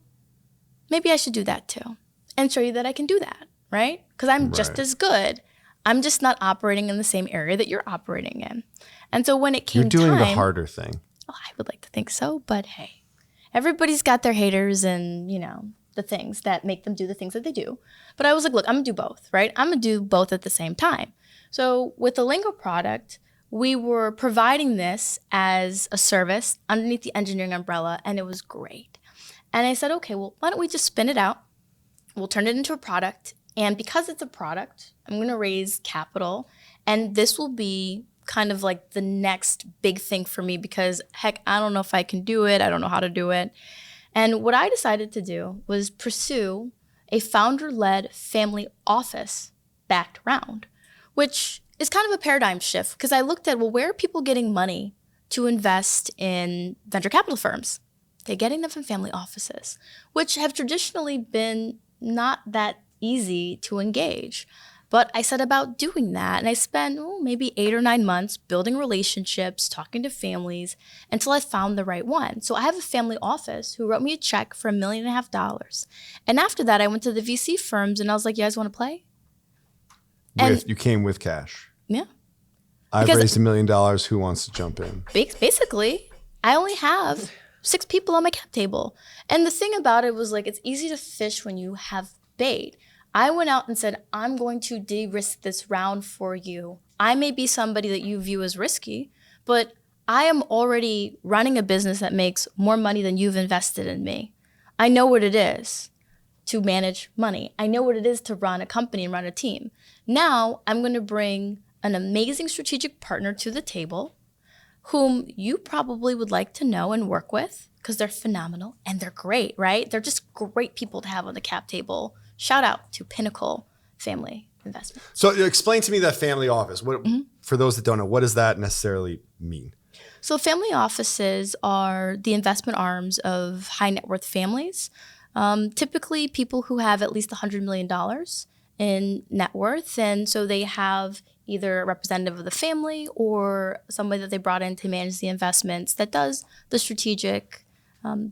maybe I should do that too and show you that I can do that, right? Because I'm just as good. I'm just not operating in the same area that you're operating in. And so when it came You're doing time, the harder thing. Oh, I would like to think so, but hey, everybody's got their haters and, the things that make them do the things that they do. But I was like, look, I'm gonna do both, right? I'm gonna do both at the same time. So with the Lingo product, we were providing this as a service underneath the engineering umbrella, and it was great. And I said, okay, well, why don't we just spin it out? We'll turn it into a product. And because it's a product, I'm gonna raise capital, and this will be kind of like the next big thing for me because heck, I don't know if I can do it. I don't know how to do it. And what I decided to do was pursue a founder-led family office backed round, which is kind of a paradigm shift because I looked at, well, where are people getting money to invest in venture capital firms? They're getting them from family offices, which have traditionally been not that easy to engage. But I set about doing that, and I spent maybe 8 or 9 months building relationships, talking to families, until I found the right one. So I have a family office who wrote me a check for $1.5 million. And after that, I went to the VC firms, and I was like, you guys want to play? You came with cash. Yeah. I've Because- raised $1 million. Who wants to jump in? Basically, I only have 6 people on my cap table. And the thing about it was like, it's easy to fish when you have bait. I went out and said, I'm going to de-risk this round for you. I may be somebody that you view as risky, but I am already running a business that makes more money than you've invested in me. I know what it is to manage money. I know what it is to run a company and run a team. Now I'm going to bring an amazing strategic partner to the table whom you probably would like to know and work with because they're phenomenal and they're great, right? They're just great people to have on the cap table. Shout out to Pinnacle Family Investment. So explain to me that family office. What, for those that don't know, what does that necessarily mean? So family offices are the investment arms of high net worth families, typically people who have at least $100 million in net worth. And so they have either a representative of the family or somebody that they brought in to manage the investments that does the strategic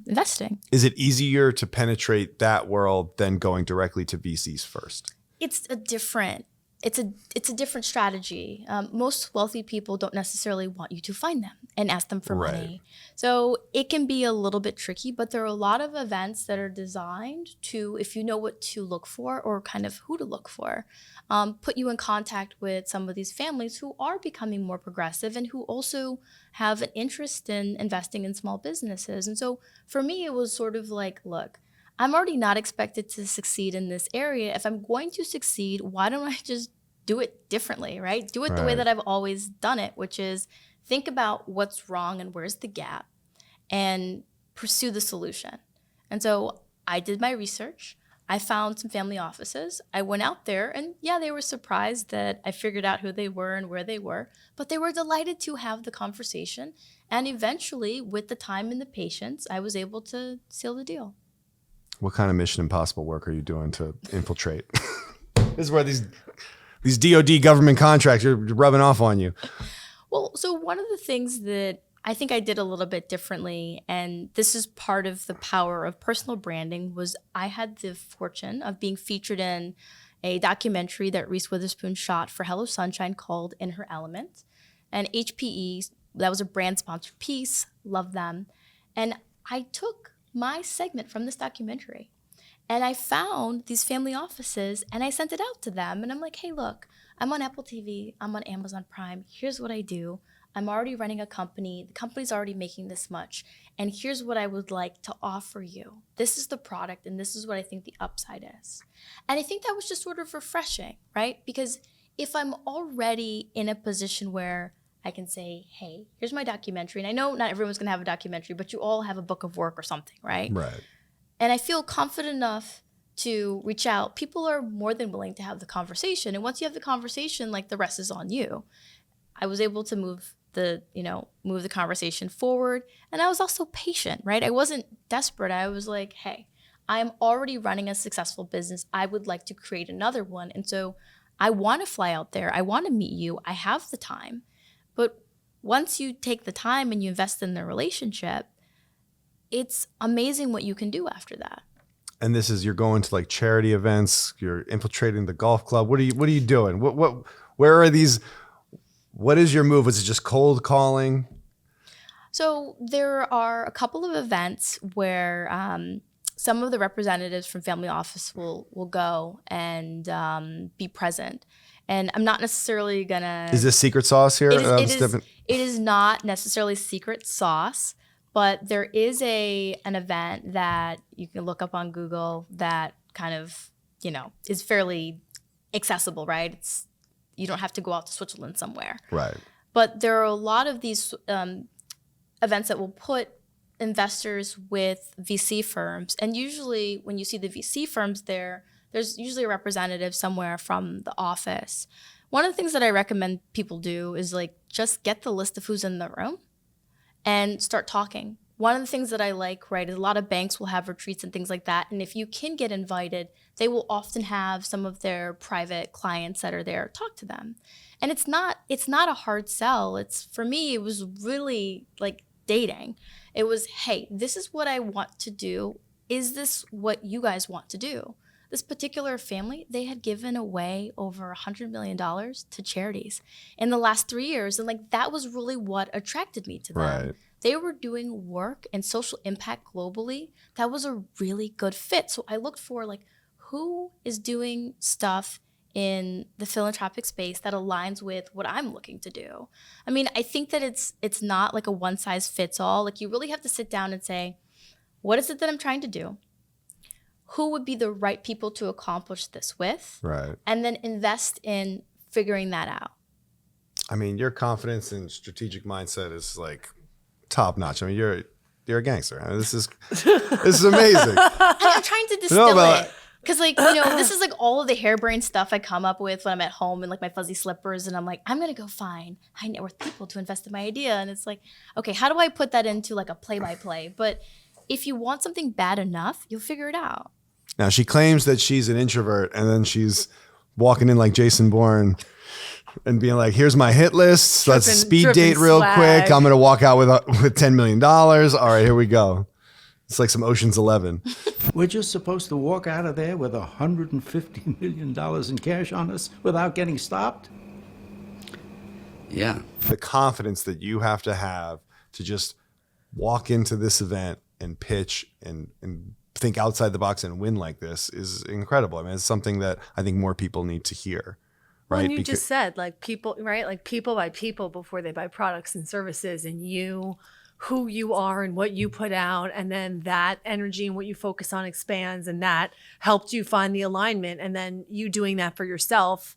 investing. Is it easier to penetrate that world than going directly to VCs first? It's a different it's a different strategy. Most wealthy people don't necessarily want you to find them and ask them for money. So it can be a little bit tricky, but there are a lot of events that are designed to, if you know what to look for or kind of who to look for, put you in contact with some of these families who are becoming more progressive and who also have an interest in investing in small businesses. And so for me, it was sort of like, look, I'm already not expected to succeed in this area. If I'm going to succeed, why don't I just do it differently, right? Do it the way that I've always done it, which is think about what's wrong and where's the gap and pursue the solution. And so I did my research. I found some family offices. I went out there and yeah, they were surprised that I figured out who they were and where they were, but they were delighted to have the conversation. And eventually, with the time and the patience, I was able to seal the deal. What kind of Mission Impossible work are you doing to infiltrate? This is where these DoD government contracts are rubbing off on you. Well, so one of the things that I think I did a little bit differently, and this is part of the power of personal branding, was I had the fortune of being featured in a documentary that Reese Witherspoon shot for Hello Sunshine called In Her Element. And HPE, that was a brand sponsored piece, loved them. And I took my segment from this documentary and I found these family offices and I sent it out to them. And I'm like, hey, look, I'm on Apple TV, I'm on Amazon Prime. Here's what I do. I'm already running a company. The company's already making this much. And here's what I would like to offer you. This is the product and this is what I think the upside is. And I think that was just sort of refreshing, right? Because if I'm already in a position where I can say, hey, here's my documentary. And I know not everyone's going to have a documentary, but you all have a book of work or something, right? Right. And I feel confident enough to reach out. People are more than willing to have the conversation. And once you have the conversation, like the rest is on you. I was able to move the conversation forward. And I was also patient, right? I wasn't desperate. I was like, hey, I'm already running a successful business. I would like to create another one. And so I want to fly out there. I want to meet you. I have the time. But once you take the time and you invest in the relationship, it's amazing what you can do after that. And this is, you're going to like charity events, you're infiltrating the golf club. What are you doing? Where are these? What is your move? Was it just cold calling? So there are a couple of events where some of the representatives from family office will go and be present. And I'm not necessarily gonna. Is this secret sauce here? It is not necessarily secret sauce, but there is an event that you can look up on Google that kind of, is fairly accessible, right? You don't have to go out to Switzerland somewhere. Right. But there are a lot of these events that will put investors with VC firms. And usually when you see the VC firms there's usually a representative somewhere from the office. One of the things that I recommend people do is like just get the list of who's in the room and start talking. One of the things that I like, right, is a lot of banks will have retreats and things like that. And if you can get invited, they will often have some of their private clients that are there talk to them. And it's not a hard sell. For me, it was really like dating. It was, hey, this is what I want to do. Is this what you guys want to do? This particular family, they had given away over $100 million to charities in the last 3 years. And like, that was really what attracted me to them. Right. They were doing work and social impact globally. That was a really good fit. So I looked for like, who is doing stuff in the philanthropic space that aligns with what I'm looking to do? I mean, I think that it's not like a one size fits all. Like, you really have to sit down and say, what is it that I'm trying to do? Who would be the right people to accomplish this with? Right. And then invest in figuring that out. I mean, your confidence and strategic mindset is like top notch. I mean, you're a gangster. I mean, this is amazing. I'm trying to distill it. Because this is like all of the harebrained stuff I come up with when I'm at home in like my fuzzy slippers, and I'm like, I'm gonna go find high net worth people to invest in my idea. And it's like, okay, how do I put that into like a play-by-play? But if you want something bad enough, you'll figure it out. Now, she claims that she's an introvert, and then she's walking in like Jason Bourne and being like, here's my hit list. Let's speed date real quick. I'm going to walk out with $10 million. All right, here we go. It's like some Ocean's 11. We're just supposed to walk out of there with $150 million in cash on us without getting stopped? Yeah. The confidence that you have to just walk into this event and pitch and think outside the box and win like this is incredible. I mean, it's something that I think more people need to hear. Right? Well, and you just said, like, people, right? Like, people buy people before they buy products and services, and who you are and what you put out, and then that energy and what you focus on expands, and that helped you find the alignment. And then you doing that for yourself,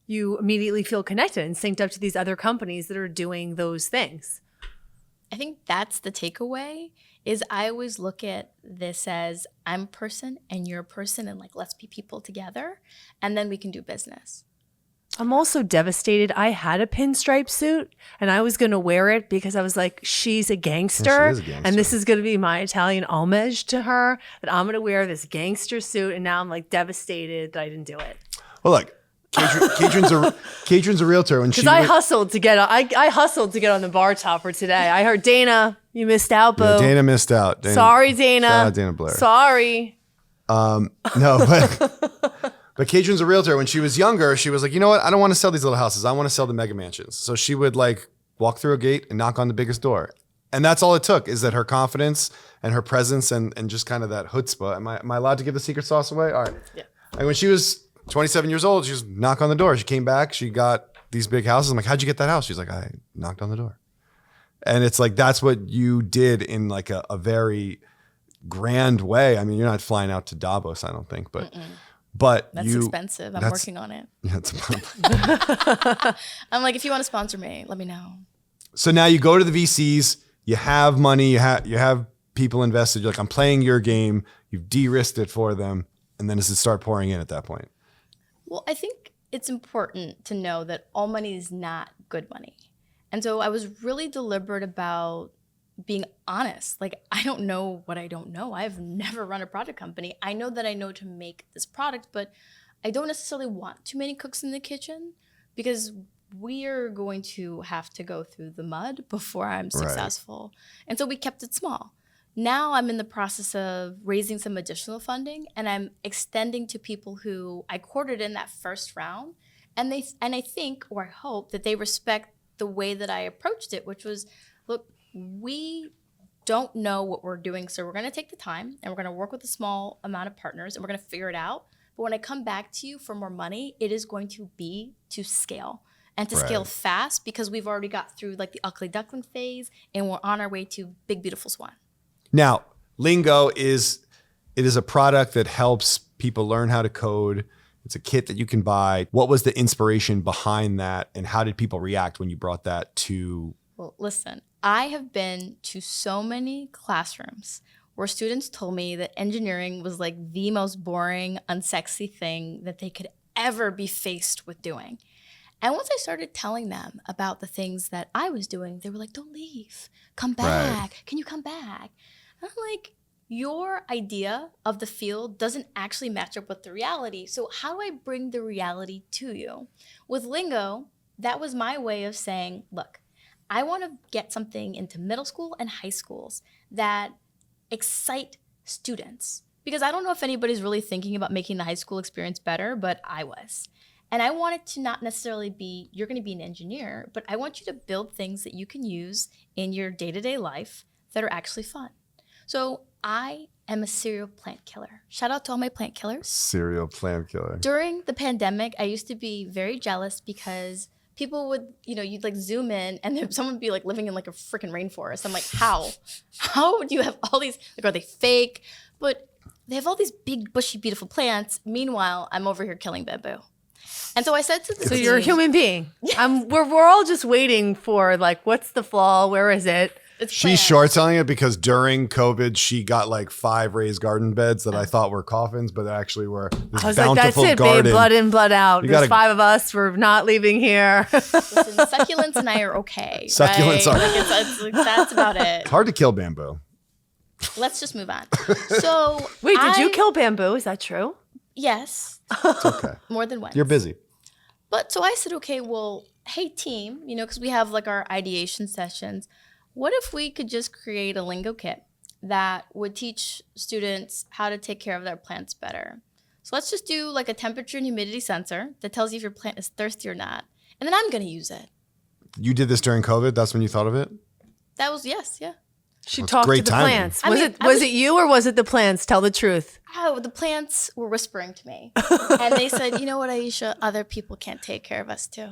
you immediately feel connected and synced up to these other companies that are doing those things. I think that's the takeaway. Is I always look at this as I'm a person and you're a person, and like, let's be people together, and then we can do business. I'm also devastated. I had a pinstripe suit and I was going to wear it because I was like, she's a gangster. Yeah, she is a gangster. And this is going to be my Italian homage to her, that I'm going to wear this gangster suit. And now I'm like devastated that I didn't do it. Well, look, Katrin's a realtor. When Because I hustled to get on, I hustled to get on the bar topper today. I heard, Dana, you missed out, boo. Yeah, Dana missed out. Sorry, Dana. Shout out Dana Blair. Sorry. No, but Katrin's a realtor. When she was younger, she was like, you know what? I don't want to sell these little houses. I want to sell the mega mansions. So she would like walk through a gate and knock on the biggest door. And that's all it took, is that her confidence and her presence and just kind of that chutzpah. Am I allowed to give the secret sauce away? All right. Yeah. And when she was 27 years old, she just knock on the door. She came back. She got these big houses. I'm like, how'd you get that house? She's like, I knocked on the door. And it's like, that's what you did in like a very grand way. I mean, you're not flying out to Davos, I don't think, but... But that's expensive. I'm working on it. Yeah, I'm like, if you want to sponsor me, let me know. So now you go to the VCs, you have money, you have people invested. You're like, I'm playing your game. You've de-risked it for them. And then does it start pouring in at that point? Well, I think it's important to know that all money is not good money. And so I was really deliberate about being honest. Like, I don't know what I don't know. I've never run a product company. I know that I know to make this product, but I don't necessarily want too many cooks in the kitchen, because we are going to have to go through the mud before I'm successful. And so we kept it small. Now I'm in the process of raising some additional funding, and I'm extending to people who I courted in that first round. And I think, or I hope, that they respect the way that I approached it, which was, look, we don't know what we're doing, so we're going to take the time and we're going to work with a small amount of partners and we're going to figure it out. But when I come back to you for more money, it is going to be to scale, and to scale fast, because we've already got through like the ugly duckling phase and we're on our way to big, beautiful swan. Now, Lingo is a product that helps people learn how to code. It's a kit that you can buy. What was the inspiration behind that, and how did people react when you brought that to? Well, listen, I have been to so many classrooms where students told me that engineering was like the most boring, unsexy thing that they could ever be faced with doing. And once I started telling them about the things that I was doing, they were like, don't leave, come back. Right. Can you come back? And I'm like, your idea of the field doesn't actually match up with the reality. So how do I bring the reality to you? With Lingo, that was my way of saying, look, I want to get something into middle school and high schools that excite students. Because I don't know if anybody's really thinking about making the high school experience better, but I was. And I want it to not necessarily be, you're going to be an engineer, but I want you to build things that you can use in your day-to-day life that are actually fun. So I am a serial plant killer. Shout out to all my plant killers. Serial plant killer. During the pandemic, I used to be very jealous because people would, you'd like zoom in and then someone would be like living in like a freaking rainforest. I'm like, how? How do you have all these, like, are they fake? But they have all these big, bushy, beautiful plants. Meanwhile, I'm over here killing bamboo. And so I said to the So team, you're a human being. Yes. We're all just waiting for, like, what's the flaw? Where is it? She's short selling it because during COVID, she got like 5 raised garden beds that I thought were coffins, but actually were this I was bountiful like, that's it, garden. babe. Blood in, blood out. You There's gotta- 5 of us. We're not leaving here. listen, succulents and I are okay. Succulents right? are- Like, it's like, that's about it. It's hard to kill bamboo. Let's just move on. So Wait, did you kill bamboo? Is that true? Yes. It's okay. More than once. You're busy. But so I said, okay, well, hey team, because we have like our ideation sessions. What if we could just create a Lingo kit that would teach students how to take care of their plants better. So let's just do like a temperature and humidity sensor that tells you if your plant is thirsty or not. And then I'm going to use it. You did this during COVID? That's when you thought of it? That was, yes, yeah. She Well, it's talked to great the timing. plants. I Was mean, it I was was- it you or was it the plants? Tell the truth. Oh, the plants were whispering to me. And they said, you know what, Aisha, other people can't take care of us too.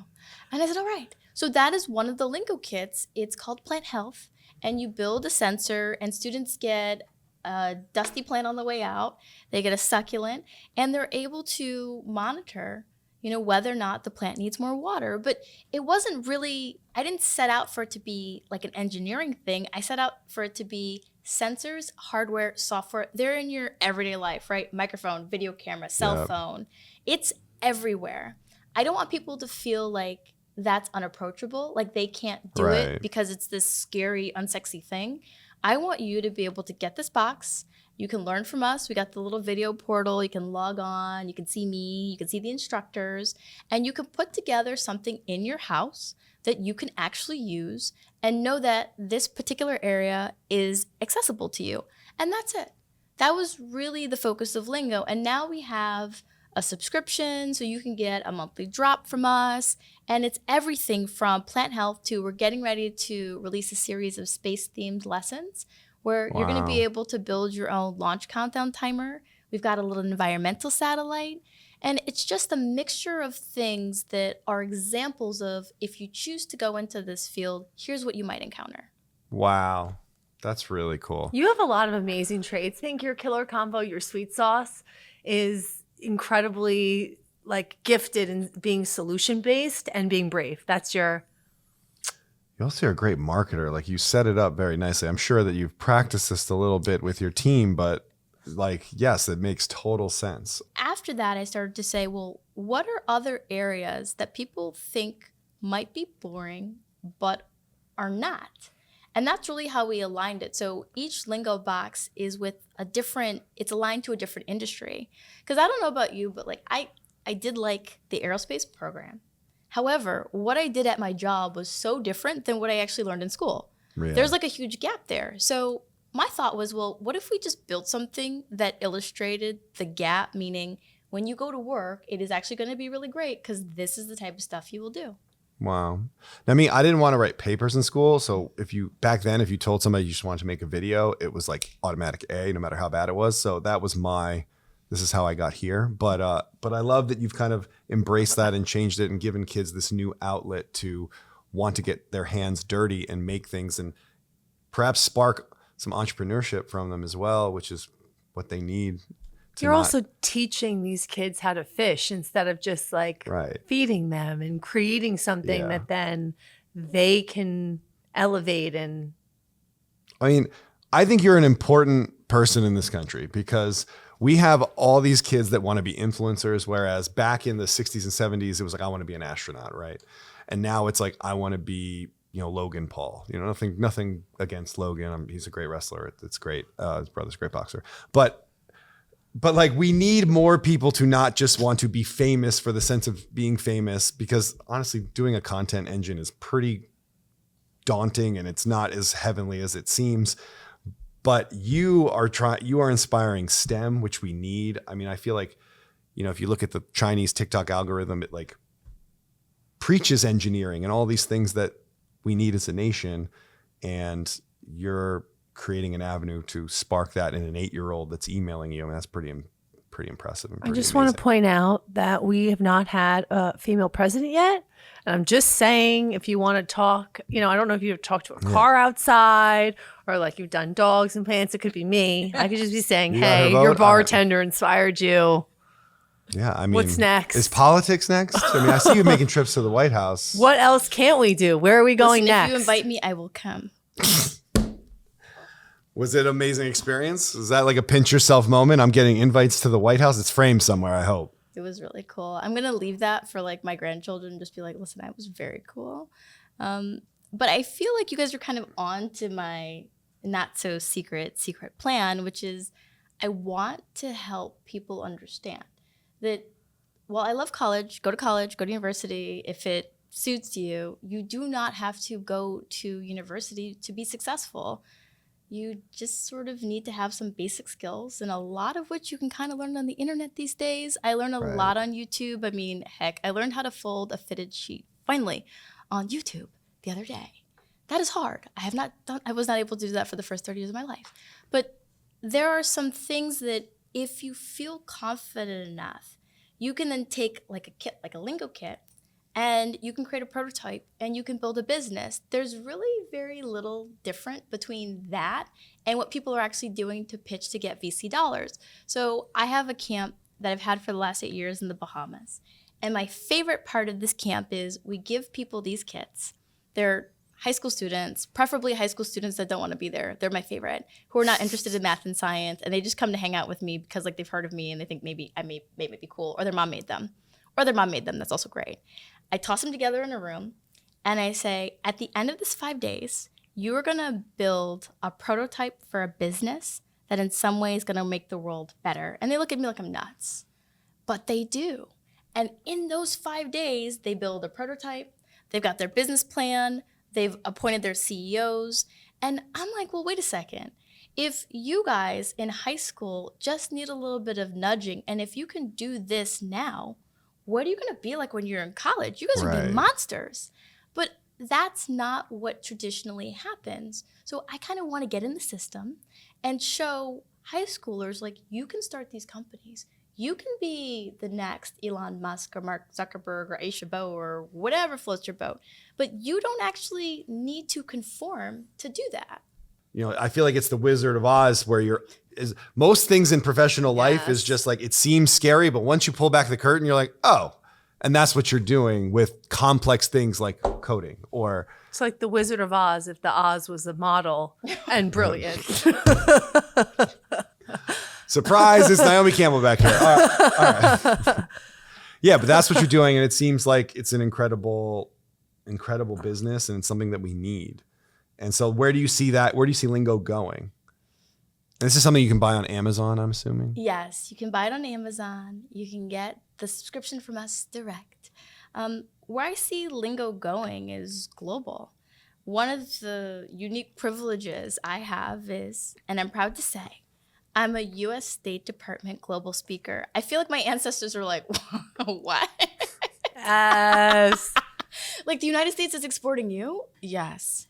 And I said, all right. So that is one of the Lingo kits. It's called Plant Health. And you build a sensor and students get a dusty plant on the way out. They get a succulent and they're able to monitor, whether or not the plant needs more water. But it wasn't really, I didn't set out for it to be like an engineering thing. I set out for it to be sensors, hardware, software. They're in your everyday life, right? Microphone, video camera, cell Yep. phone. It's everywhere. I don't want people to feel like that's unapproachable, like they can't do Right. it because it's this scary, unsexy thing. I want you to be able to get this box. You can learn from us. We got the little video portal. You can log on. You can see me. You can see the instructors. And you can put together something in your house that you can actually use and know that this particular area is accessible to you. And that's it. That was really the focus of Lingo. And now we have a subscription so you can get a monthly drop from us. And it's everything from plant health to we're getting ready to release a series of space-themed lessons where you're going to be Wow. able to build your own launch countdown timer. We've got a little environmental satellite. And it's just a mixture of things that are examples of if you choose to go into this field, here's what you might encounter. Wow. That's really cool. You have a lot of amazing traits. I think your killer combo, your sweet sauce, is incredibly like gifted in being solution based and being brave. That's your You also are a great marketer. Like you set it up very nicely. I'm sure that you've practiced this a little bit with your team, but like, yes, it makes total sense. After that, I started to say, well, what are other areas that people think might be boring, but are not? And that's really how we aligned it. So each Lingo box is with it's aligned to a different industry. Because I don't know about you, but like I did like the aerospace program. However, what I did at my job was so different than what I actually learned in school. Yeah. There's like a huge gap there. So my thought was, well, what if we just built something that illustrated the gap, meaning when you go to work, it is actually going to be really great because this is the type of stuff you will do. Wow. I mean, I didn't want to write papers in school. So if you told somebody you just wanted to make a video, it was like automatic A, no matter how bad it was. So that was this is how I got here. But I love that you've kind of embraced that and changed it and given kids this new outlet to want to get their hands dirty and make things and perhaps spark some entrepreneurship from them as well, which is what they need. You're also teaching these kids how to fish instead of just like Right. feeding them and creating something Yeah. that then they can elevate and I mean, I think you're an important person in this country because we have all these kids that want to be influencers, whereas back in the 60s and 70s, it was like, I want to be an astronaut, right? And now it's like, I want to be, Logan Paul. Nothing against Logan. He's a great wrestler. It's great. His brother's a great boxer. But like we need more people to not just want to be famous for the sense of being famous, because honestly, doing a content engine is pretty daunting and it's not as heavenly as it seems. But you are inspiring STEM, which we need. I mean, I feel like, if you look at the Chinese TikTok algorithm, it like preaches engineering and all these things that we need as a nation. And you're creating an avenue to spark that in an 8-year-old that's emailing you. I mean, that's pretty impressive. And I pretty just want amazing. to point out that we have not had a female president yet. And I'm just saying, if you want to talk, I don't know if you've talked to a car outside or like you've done dogs and plants. It could be me. I could just be saying, You got her hey, vote? your bartender inspired you. Yeah, I mean, What's next? Is politics next? I mean, I see you making trips to the White House. What else can't we do? Where are we going Listen, next? if you invite me, I will come. Was it an amazing experience? Is that like a pinch yourself moment? I'm getting invites to the White House. It's framed somewhere, I hope. It was really cool. I'm going to leave that for like my grandchildren and just be like, listen, that was very cool. But I feel like you guys are kind of on to my not so secret plan, which is I want to help people understand that while I love college, go to university. If it suits you, you do not have to go to university to be successful. You just sort of need to have some basic skills, and a lot of which you can kind of learn on the internet these days. I learn a lot on YouTube. I mean, heck, I learned how to fold a fitted sheet finally on YouTube the other day. That is hard. I was not able to do that for the first 30 years of my life. But there are some things that if you feel confident enough, you can then take like a kit, like a Lingo kit, and you can create a prototype and you can build a business. There's really very little different between that and what people are actually doing to pitch to get VC dollars. So I have a camp that I've had for the last 8 years in the Bahamas. And my favorite part of this camp is we give people these kits. They're high school students, preferably high school students that don't want to be there. They're my favorite, who are not interested in math and science. And they just come to hang out with me because like they've heard of me and they think maybe I may be cool, or their mom made them. Or their mom made them, that's also great. I toss them together in a room and I say, at the end of this 5 days, you are gonna build a prototype for a business that in some way is gonna make the world better. And they look at me like I'm nuts, but they do. And in those 5 days, they build a prototype, they've got their business plan, they've appointed their CEOs. And I'm like, well, wait a second. If you guys in high school just need a little bit of nudging, and if you can do this now, what are you gonna be like when you're in college? You guys are gonna be monsters. But that's not what traditionally happens. So I kind of wanna get in the system and show high schoolers, like, you can start these companies. You can be the next Elon Musk or Mark Zuckerberg or Aisha Bowe or whatever floats your boat. But you don't actually need to conform to do that. You know, I feel like it's the Wizard of Oz where most things in professional life is just like, it seems scary, but once you pull back the curtain, you're like, oh, and that's what you're doing with complex things like coding or. It's like the Wizard of Oz if the Oz was a model and brilliant. Surprise, it's Naomi Campbell back here. All right. Yeah, but that's what you're doing. And it seems like it's an incredible business and it's something that we need. And so where do you see that? Where do you see Lingo going? And this is something you can buy on Amazon, I'm assuming? Yes, you can buy it on Amazon. You can get the subscription from us direct. Where I see Lingo going is global. One of the unique privileges I have is, and I'm proud to say, I'm a U.S. State Department global speaker. I feel like my ancestors are like, what? Yes. Like the United States is exporting you? Yes.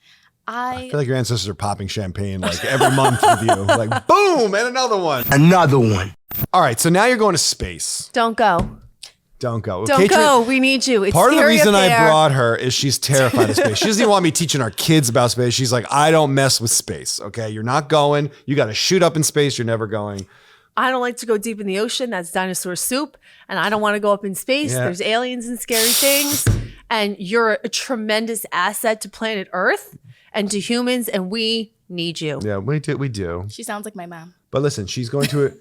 I feel like your ancestors are popping champagne like every month with you. Like, boom, and another one. Another one. All right, so now you're going to space. Don't go. Don't go. Don't go. We need you. It's part of the scary reason up I there. brought her is she's terrified of space. She doesn't even want me teaching our kids about space. She's like, I don't mess with space. Okay, you're not going. You got to shoot up in space. You're never going. I don't like to go deep in the ocean. That's dinosaur soup. And I don't want to go up in space. Yeah. There's aliens and scary things. And you're a tremendous asset to planet Earth and to humans. And we need you. Yeah, we do. She sounds like my mom. But listen, she's going to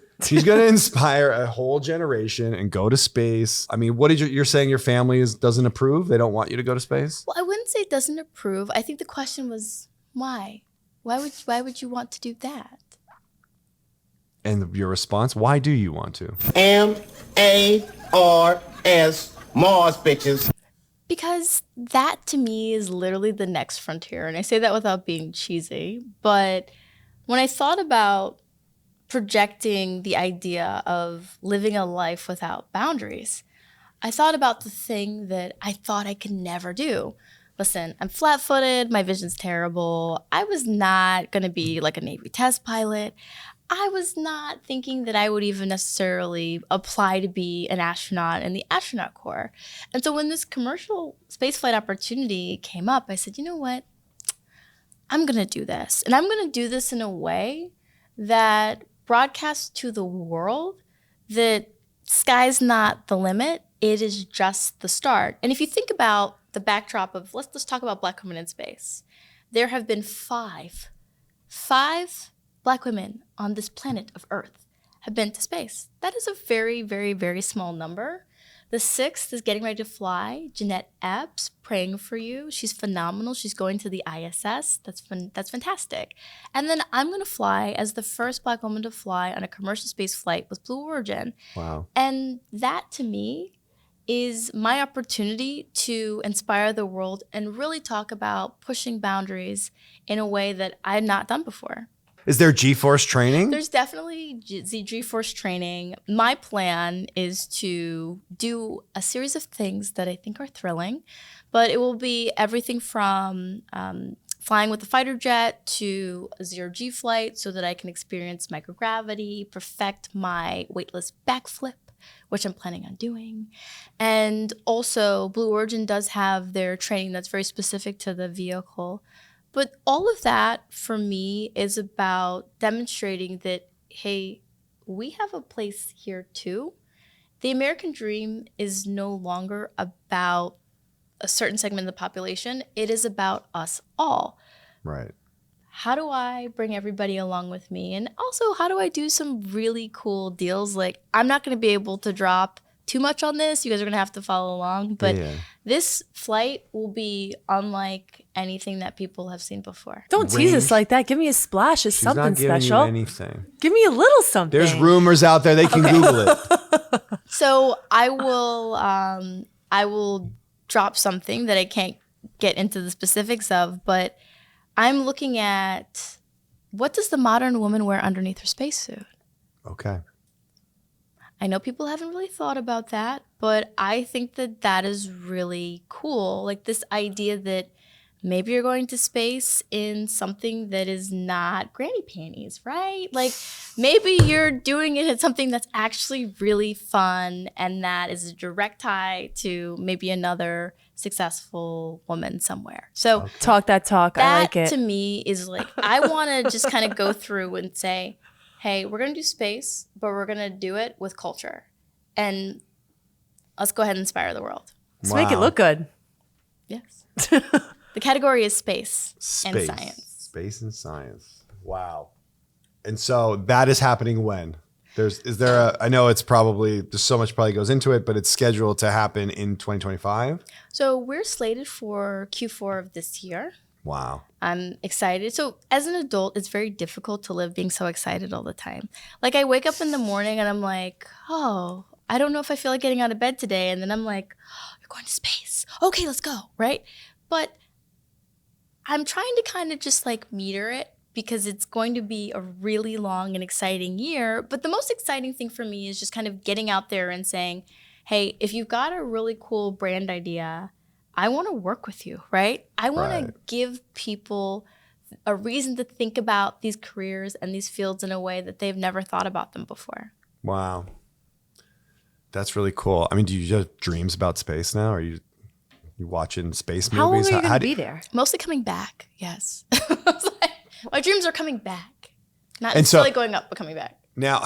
inspire a whole generation and go to space. I mean, what did you're saying your family doesn't approve? They don't want you to go to space? Well, I wouldn't say doesn't approve. I think the question was why? Why would you want to do that? And your response, why do you want to? M-A-R-S, Mars, bitches. Because that to me is literally the next frontier. And I say that without being cheesy. But when I thought about projecting the idea of living a life without boundaries, I thought about the thing that I thought I could never do. Listen, I'm flat-footed, my vision's terrible. I was not gonna be like a Navy test pilot. I was not thinking that I would even necessarily apply to be an astronaut in the astronaut corps. And so when this commercial spaceflight opportunity came up, I said, you know what? I'm gonna do this. And I'm gonna do this in a way that broadcasts to the world that sky's not the limit, it is just the start. And if you think about the backdrop of, let's talk about Black women in space. There have been five Black women on this planet of Earth have been to space. That is a very, very, very small number. The sixth is getting ready to fly. Jeanette Epps, praying for you. She's phenomenal. She's going to the ISS. That's fantastic. And then I'm going to fly as the first Black woman to fly on a commercial space flight with Blue Origin. Wow. And that to me is my opportunity to inspire the world and really talk about pushing boundaries in a way that I had not done before. Is there G-force training? There's definitely G-force training. My plan is to do a series of things that I think are thrilling, but it will be everything from flying with a fighter jet to a zero-G flight so that I can experience microgravity, perfect my weightless backflip, which I'm planning on doing. And also, Blue Origin does have their training that's very specific to the vehicle. But all of that, for me, is about demonstrating that, hey, we have a place here too. The American dream is no longer about a certain segment of the population. It is about us all. Right. How do I bring everybody along with me? And also, how do I do some really cool deals? Like, I'm not going to be able to drop too much on this. You guys are going to have to follow along. But this flight will be unlike anything that people have seen before. Don't tease us like that. Give me a splash of something not giving special. You anything. Give me a little something. There's rumors out there. They can Google it. So I will drop something that I can't get into the specifics of, but I'm looking at what does the modern woman wear underneath her spacesuit? Okay. I know people haven't really thought about that, but I think that that is really cool. Like this idea that maybe you're going to space in something that is not granny panties, right? Like maybe you're doing it in something that's actually really fun and that is a direct tie to maybe another successful woman somewhere. So talk that talk. that I like it. to me is like, I want to just kind of go through and say, hey, we're going to do space, but we're going to do it with culture. And let's go ahead and inspire the world. Let's make it look good. Yes. The category is space and science. Space and science. Wow. And so that is happening when? I know it's probably, there's so much probably goes into it, but it's scheduled to happen in 2025? So we're slated for Q4 of this year. Wow. I'm excited. So as an adult, it's very difficult to live being so excited all the time. Like I wake up in the morning and I'm like, oh, I don't know if I feel like getting out of bed today. And then I'm like, oh, you're going to space. Okay, let's go, right? But I'm trying to kind of just like meter it because it's going to be a really long and exciting year. But the most exciting thing for me is just kind of getting out there and saying, hey, if you've got a really cool brand idea, I want to work with you, right? I want to give people a reason to think about these careers and these fields in a way that they've never thought about them before. Wow. That's really cool. I mean, do you have dreams about space now? Are you watching space movies? How long are you going to be there? Mostly coming back, yes. My dreams are coming back. Not necessarily going up, but coming back. Now,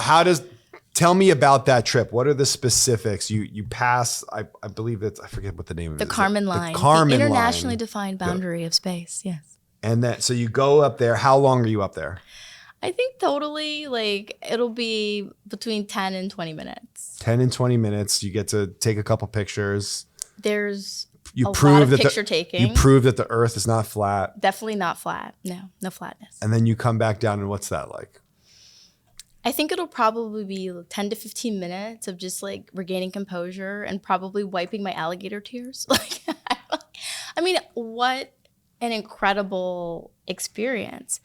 tell me about that trip. What are the specifics? You pass, I believe I forget what the name of it is. The Kármán line. The Kármán line. Internationally defined boundary of space, yes. And then, so you go up there. How long are you up there? I think totally, it'll be between 10 and 20 minutes. 10 and 20 minutes. You get to take a couple pictures. There's a lot of picture taking. You prove that the Earth is not flat. Definitely not flat. No flatness. And then you come back down, and what's that like? I think it'll probably be 10 to 15 minutes of just regaining composure and probably wiping my alligator tears. I mean, what an incredible experience.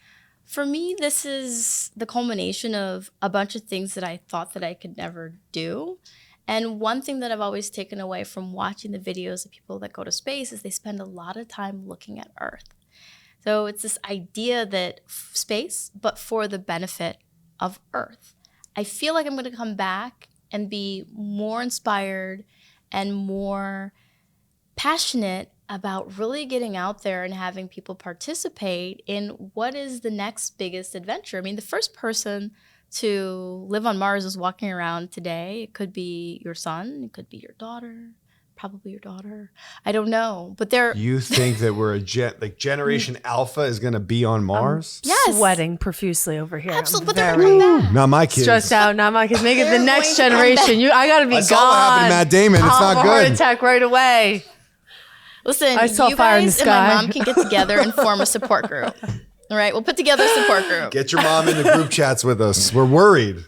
For me, this is the culmination of a bunch of things that I thought that I could never do. And one thing that I've always taken away from watching the videos of people that go to space is they spend a lot of time looking at Earth. So it's this idea that space, but for the benefit of Earth. I feel like I'm going to come back and be more inspired and more passionate about really getting out there and having people participate in what is the next biggest adventure. I mean, the first person to live on Mars is walking around today. It could be your son, it could be your daughter, probably your daughter. I don't know, but they're. You think that we're Generation Alpha is going to be on Mars? Yes. Sweating profusely over here. Absolutely, but they're going back. Not my kids. Stressed out. Not my kids. Make it the next generation. I got to be I gone. saw what happened to Matt Damon. It's I'll not have a heart good. attack right away. Listen, I saw you fire in guys the and my sky. mom can get together and form a support group. All right, we'll put together a support group. Get your mom in the group chats with us. We're worried.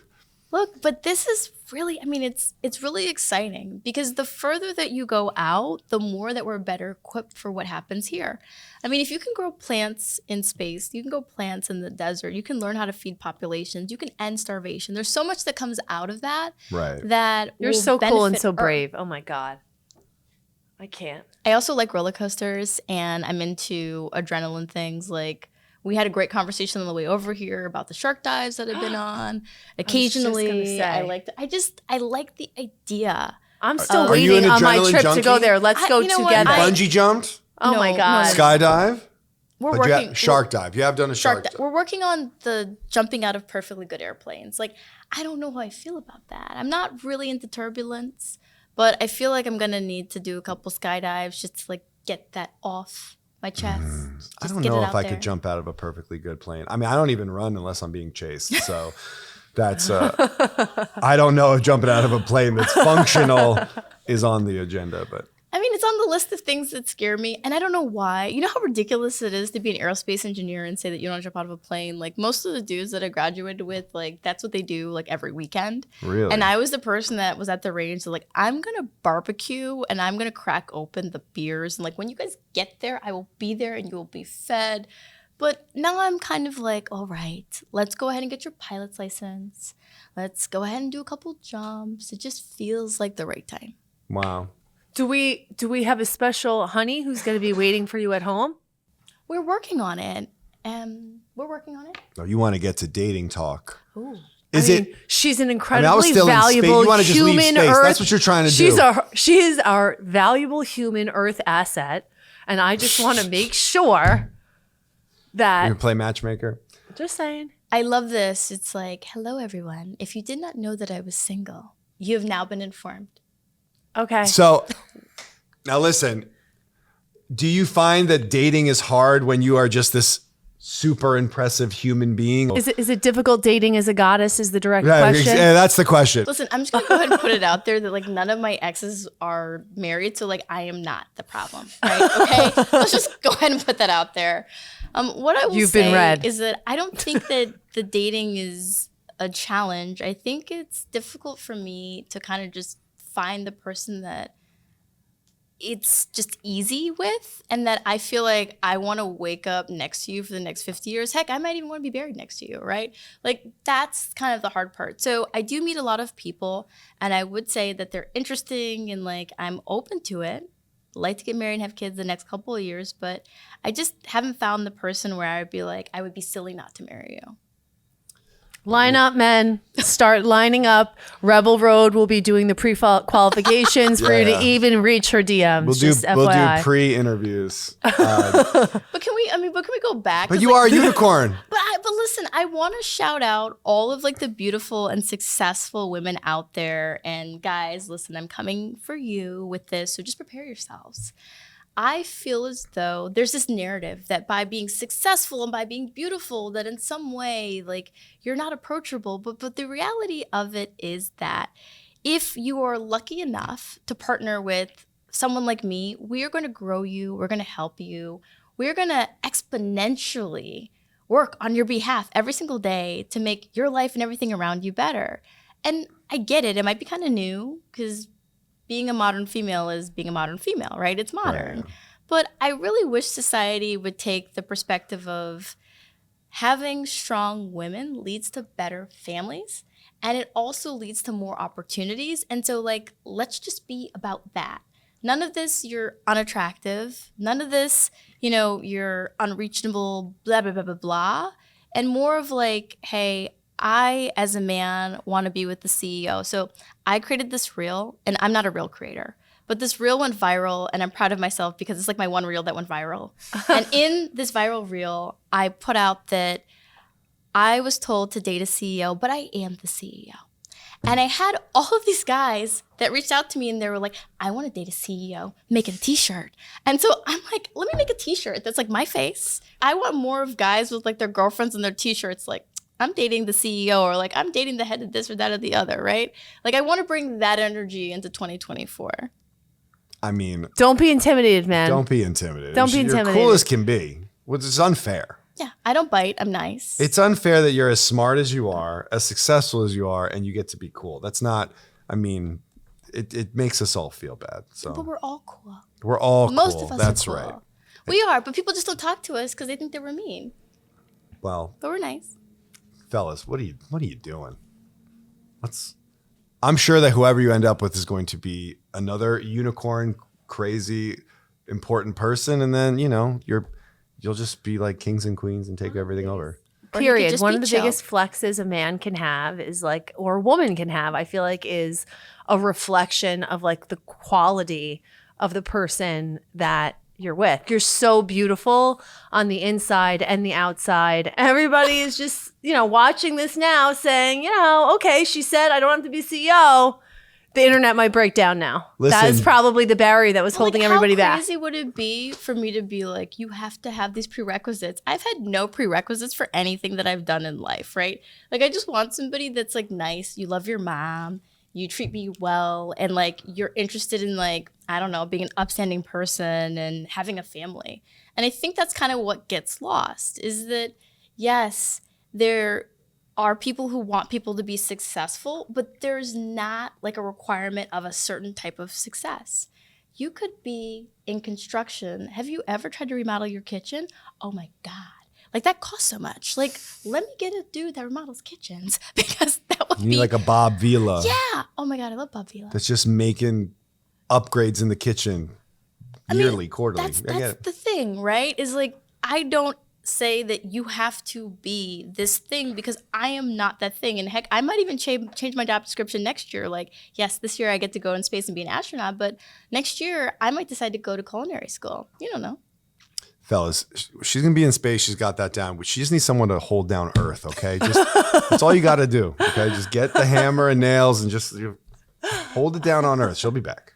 Look, but this is really, I mean, it's really exciting because the further that you go out, the more that we're better equipped for what happens here. I mean, if you can grow plants in space, you can grow plants in the desert, you can learn how to feed populations, you can end starvation. There's so much that comes out of that. Right. That You're will so cool and benefit so Earth. brave. Oh my God. I can't. I also like roller coasters, and I'm into adrenaline things. Like, we had a great conversation on the way over here about the shark dives that I've been on. Occasionally, I like the idea. I'm still Are you waiting an on my adrenaline trip to junkie? go there. Let's go You know what? together. Bungee jumped? Oh my No, God. no. Skydive? We're But you working shark dive. You have done a shark dive. We're working on the jumping out of perfectly good airplanes. Like, I don't know how I feel about that. I'm not really into turbulence, but I feel like I'm gonna need to do a couple skydives just to like get that off my chest. I Just don't get know it if out I there. could jump out of a perfectly good plane. I mean, I don't even run unless I'm being chased. So that's, I don't know if jumping out of a plane that's functional is on the agenda, but. I mean, it's on the list of things that scare me, and I don't know why. You know how ridiculous it is to be an aerospace engineer and say that you don't jump out of a plane? Like, most of the dudes that I graduated with, like, that's what they do, like, every weekend. Really? And I was the person that was at the range, so, like, I'm going to barbecue, and I'm going to crack open the beers. And, like, when you guys get there, I will be there, and you will be fed. But now I'm kind of like, all right, let's go ahead and get your pilot's license. Let's go ahead and do a couple jumps. It just feels like the right time. Wow. Do we have a special honey who's going to be waiting for you at home? We're working on it. We're working on it. Oh, you want to get to dating talk. Ooh. She's an I incredibly was still in space. valuable You wanna just leave human space. Earth. That's what you're trying to She do. is our valuable human Earth asset, and I just want to make sure that. You gonna play matchmaker? Just saying. I love this. It's like, hello, everyone. If you did not know that I was single, you have now been informed. Okay. So now listen, do you find that dating is hard when you are just this super impressive human being? Is it difficult dating as a goddess is the direct question? Yeah, that's the question. Listen, I'm just going to go ahead and put it out there that, like, none of my exes are married. So, like, I am not the problem, right? Okay? Let's just go ahead and put that out there. What I will You've say been read. is that I don't think that the dating is a challenge. I think it's difficult for me to kind of just find the person that it's just easy with, and that I feel like I want to wake up next to you for the next 50 years. Heck, I might even want to be buried next to you, right? Like, that's kind of the hard part. So I do meet a lot of people, and I would say that they're interesting, and like, I'm open to it. Like to get married and have kids the next couple of years, but I just haven't found the person where I would be like, I would be silly not to marry you. Line up, men. Start lining up. Rebel Road will be doing the pre-qualifications for you to even reach her DMs. We'll do pre-interviews. But can we go back? But 'Cause, you like, are a unicorn. But listen, I want to shout out all of like the beautiful and successful women out there. And guys, listen, I'm coming for you with this, so just prepare yourselves. I feel as though there's this narrative that by being successful and by being beautiful, that in some way, like, you're not approachable. But the reality of it is that if you are lucky enough to partner with someone like me, we are going to grow you. We're going to help you. We're going to exponentially work on your behalf every single day to make your life and everything around you better. And I get it. It might be kind of new because being a modern female is being a modern female, right? It's modern. Right. But I really wish society would take the perspective of having strong women leads to better families, and it also leads to more opportunities. And so, like, let's just be about that. None of this, you're unattractive. None of this, you're unreachable, blah, blah, blah, blah, blah. And more of like, hey, I, as a man, want to be with the CEO. So I created this reel, and I'm not a reel creator, but this reel went viral, and I'm proud of myself because it's like my one reel that went viral. And in this viral reel, I put out that I was told to date a CEO, but I am the CEO. And I had all of these guys that reached out to me, and they were like, I want to date a CEO, make a t-shirt. And so I'm like, let me make a t-shirt that's like my face. I want more of guys with like their girlfriends and their t-shirts like, I'm dating the CEO, or like, I'm dating the head of this or that or the other, right? Like, I want to bring that energy into 2024. I mean, don't be intimidated, man. Don't be intimidated. Don't be intimidated. You're cool as can be, which is unfair. Yeah, I don't bite. I'm nice. It's unfair that you're as smart as you are, as successful as you are, and you get to be cool. That's not, I mean, it makes us all feel bad. So But we're all cool. we're all Most cool. of us That's are cool. right. We are, but people just don't talk to us because they think that we're mean. Well, But we're nice. fellas, what are you doing? I'm sure that whoever you end up with is going to be another unicorn, crazy, important person, and then you'll just be like kings and queens and take everything over. Or you could Period. just One be of the chill. biggest flexes a man can have is like, or a woman can have, I feel like, is a reflection of like the quality of the person that you're with. You're so beautiful on the inside and the outside. Everybody is just, watching this now saying, okay, she said I don't have to be CEO. The internet might break down now. That is Listen. probably the barrier that was holding everybody How back. crazy would it be for me to be like, you have to have these prerequisites? I've had no prerequisites for anything that I've done in life, right? Like, I just want somebody that's like nice. You love your mom. You treat me well. And like, you're interested in like, I don't know, being an upstanding person and having a family. And I think that's kind of what gets lost is that, yes, there are people who want people to be successful, but there's not like a requirement of a certain type of success. You could be in construction. Have you ever tried to remodel your kitchen? Oh my God. Like that costs so much. Like, let me get a dude that remodels kitchens because that would You need be like a Bob Vila. Yeah. Oh my God, I love Bob Vila. That's just making upgrades in the kitchen yearly, quarterly. That's I get it. the thing, right? Is like, I don't say that you have to be this thing because I am not that thing. And heck, I might even change my job description next year. Like, yes, this year I get to go in space and be an astronaut, but next year I might decide to go to culinary school. You don't know. Fellas, she's gonna be in space. She's got that down. She just needs someone to hold down Earth. Okay, that's all you got to do. Okay, just get the hammer and nails and just hold it down on Earth. She'll be back.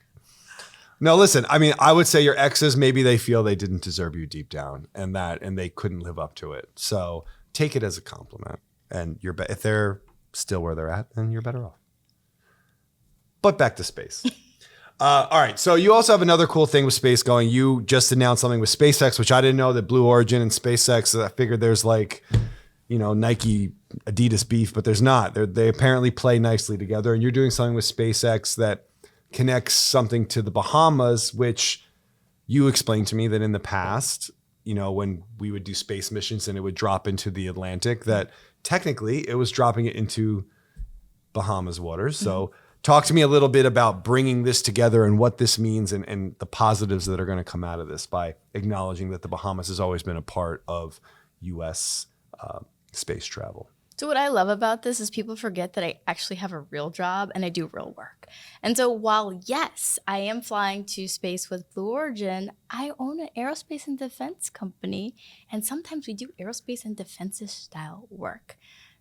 No, listen. I mean, I would say your exes maybe they feel they didn't deserve you deep down, and they couldn't live up to it. So take it as a compliment, and if they're still where they're at, then you're better off. But back to space. All right. So you also have another cool thing with space going. You just announced something with SpaceX, which I didn't know that Blue Origin and SpaceX. I figured there's like, Nike, Adidas beef, but there's not. They apparently play nicely together. And you're doing something with SpaceX that connects something to the Bahamas, which you explained to me that in the past, when we would do space missions and it would drop into the Atlantic, that technically it was dropping it into Bahamas waters. So talk to me a little bit about bringing this together and what this means and the positives that are going to come out of this by acknowledging that the Bahamas has always been a part of U.S. Space travel. So what I love about this is people forget that I actually have a real job and I do real work. And so while, yes, I am flying to space with Blue Origin, I own an aerospace and defense company, and sometimes we do aerospace and defense style work.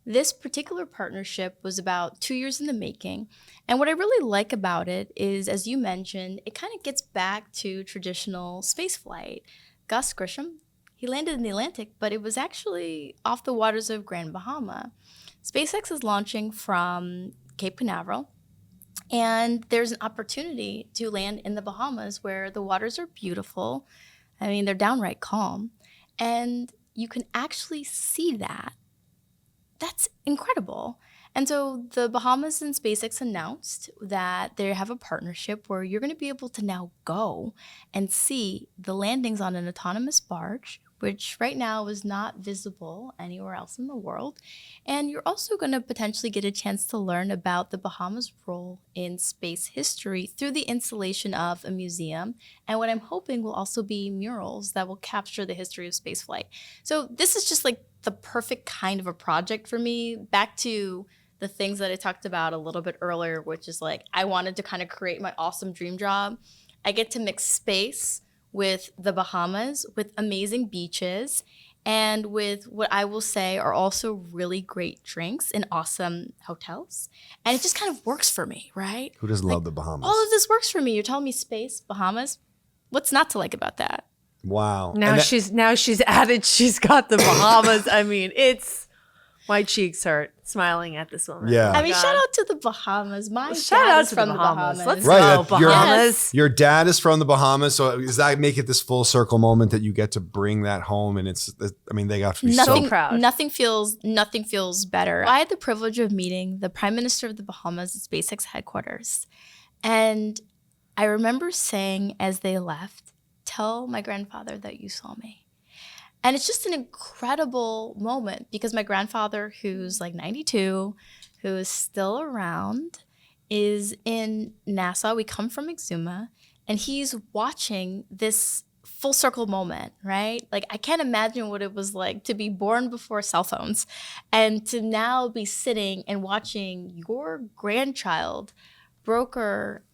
This particular partnership was about 2 years in the making. And what I really like about it is, as you mentioned, it kind of gets back to traditional space flight. Gus Grisham, he landed in the Atlantic, but it was actually off the waters of Grand Bahama. SpaceX is launching from Cape Canaveral, and there's an opportunity to land in the Bahamas where the waters are beautiful. I mean, they're downright calm. And you can actually see that. That's incredible. And so the Bahamas and SpaceX announced that they have a partnership where you're going to be able to now go and see the landings on an autonomous barge, which right now is not visible anywhere else in the world. And you're also going to potentially get a chance to learn about the Bahamas' role in space history through the installation of a museum. And what I'm hoping will also be murals that will capture the history of spaceflight. So this is just like the perfect kind of a project for me. Back to the things that I talked about a little bit earlier, which is like, I wanted to kind of create my awesome dream job. I get to mix space with the Bahamas, with amazing beaches, and with what I will say are also really great drinks and awesome hotels. And it just kind of works for me, right? Who doesn't love the Bahamas? All of this works for me. You're telling me space, Bahamas. What's not to like about that? Wow. Now she's added, she's got the Bahamas. I mean, it's My cheeks hurt smiling at this woman. Yeah. I mean, shout out to the Bahamas. My Shout dad out is to from the Bahamas. Let's Right, go, that your- Bahamas. Your dad is from the Bahamas, so does that make it this full circle moment that you get to bring that home? And they got to be Nothing, so proud. Nothing feels better. I had the privilege of meeting the Prime Minister of the Bahamas at SpaceX headquarters. And I remember saying as they left, tell my grandfather that you saw me. And it's just an incredible moment because my grandfather, who's like 92, who is still around, is in Nassau. We come from Exuma, and he's watching this full circle moment, right? Like, I can't imagine what it was like to be born before cell phones and to now be sitting and watching your grandchild broker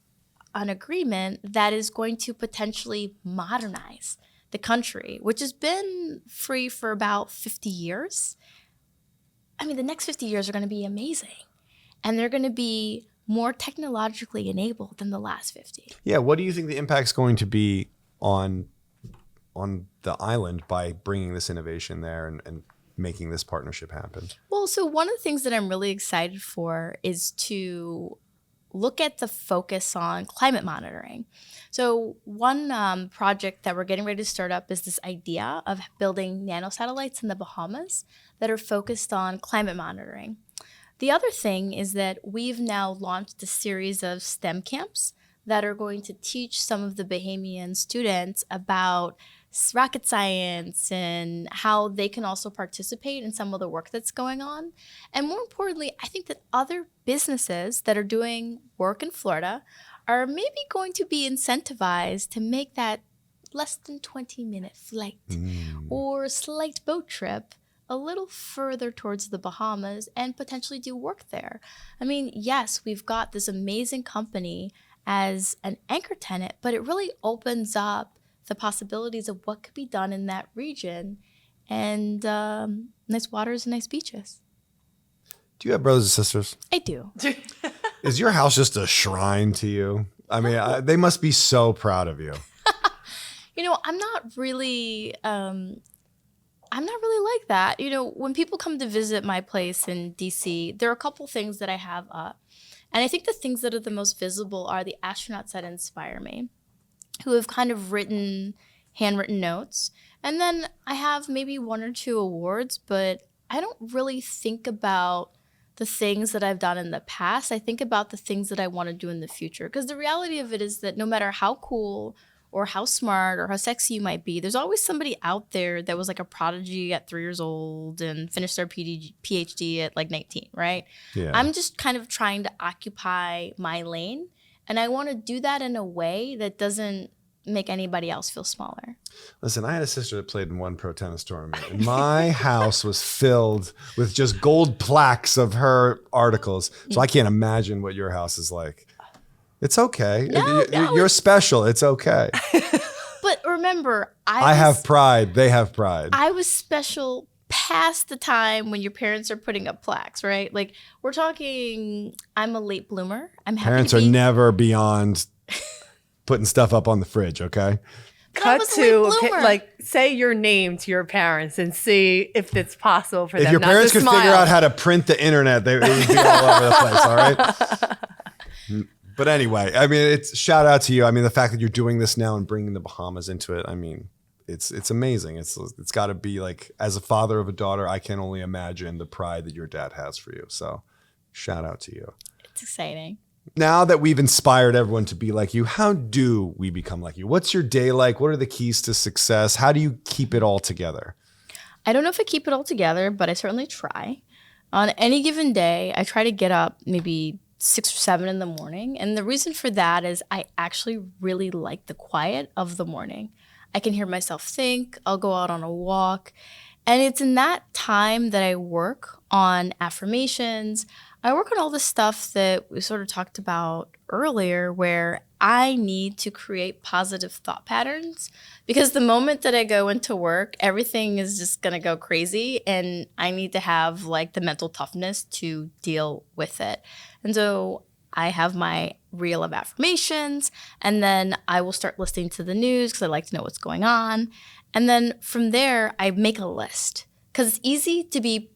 an agreement that is going to potentially modernize the country, which has been free for about 50 years. I mean, the next 50 years are going to be amazing. And they're going to be more technologically enabled than the last 50. Yeah, what do you think the impact's going to be on the island by bringing this innovation there and making this partnership happen? Well, so one of the things that I'm really excited for is to look at the focus on climate monitoring. So one project that we're getting ready to start up is this idea of building nanosatellites in the Bahamas that are focused on climate monitoring. The other thing is that we've now launched a series of STEM camps that are going to teach some of the Bahamian students about rocket science and how they can also participate in some of the work that's going on. And more importantly, I think that other businesses that are doing work in Florida are maybe going to be incentivized to make that less than 20-minute flight or slight boat trip a little further towards the Bahamas and potentially do work there. I mean, yes, we've got this amazing company as an anchor tenant, but it really opens up the possibilities of what could be done in that region, and nice waters and nice beaches. Do you have brothers and sisters? I do. Is your house just a shrine to you? I mean, they must be so proud of you. You know, I'm not really like that. You know, when people come to visit my place in DC, there are a couple things that I have up. And I think the things that are the most visible are the astronauts that inspire me, who have kind of handwritten notes. And then I have maybe one or two awards, but I don't really think about the things that I've done in the past. I think about the things that I want to do in the future. Because the reality of it is that no matter how cool or how smart or how sexy you might be, there's always somebody out there that was like a prodigy at 3 years old and finished their PhD at like 19, right? Yeah. I'm just kind of trying to occupy my lane. And I want to do that in a way that doesn't make anybody else feel smaller. Listen, I had a sister that played in one pro tennis tournament, and my house was filled with just gold plaques of her articles. So I can't imagine what your house is like. It's okay. You're special. It's okay. But remember, I have pride. They have pride. I was special past the time when your parents are putting up plaques, right? Like, we're talking, I'm a late bloomer. I'm happy Parents to be, are never beyond putting stuff up on the fridge, okay? Cut was a late to bloomer. like say your name to your parents and see if it's possible for If them your not parents to could smile. figure out how to print the internet, it would be all over the place, all right? But anyway, I mean, it's shout out to you. I mean, the fact that you're doing this now and bringing the Bahamas into it, I mean, it's amazing. It's got to be like, as a father of a daughter, I can only imagine the pride that your dad has for you. So shout out to you. It's exciting. Now that we've inspired everyone to be like you, how do we become like you? What's your day like? What are the keys to success? How do you keep it all together? I don't know if I keep it all together, but I certainly try. On any given day, I try to get up maybe 6 or 7 in the morning. And the reason for that is I actually really like the quiet of the morning. I can hear myself think. I'll go out on a walk. And it's in that time that I work on affirmations. I work on all the stuff that we sort of talked about earlier, where I need to create positive thought patterns, because the moment that I go into work, everything is just going to go crazy, and I need to have like the mental toughness to deal with it. And so I have my reel of affirmations, and then I will start listening to the news because I like to know what's going on. And then from there, I make a list, because it's easy to be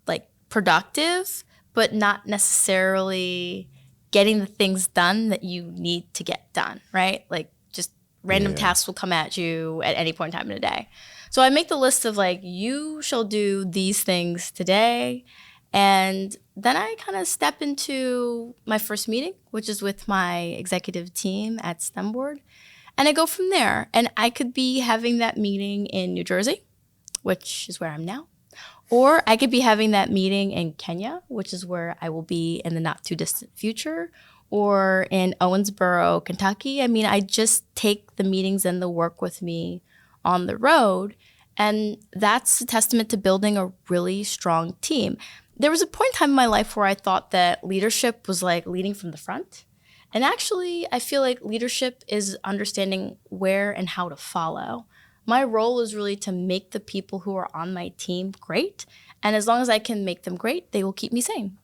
like productive, but not necessarily getting the things done that you need to get done, right? Like just random tasks will come at you at any point in time in the day. So I make the list of like, you shall do these things today. And then I kind of step into my first meeting, which is with my executive team at STEM Board. And I go from there. And I could be having that meeting in New Jersey, which is where I'm now. Or I could be having that meeting in Kenya, which is where I will be in the not too distant future, or in Owensboro, Kentucky. I mean, I just take the meetings and the work with me on the road. And that's a testament to building a really strong team. There was a point in time in my life where I thought that leadership was like leading from the front. And actually, I feel like leadership is understanding where and how to follow. My role is really to make the people who are on my team great. And as long as I can make them great, they will keep me sane.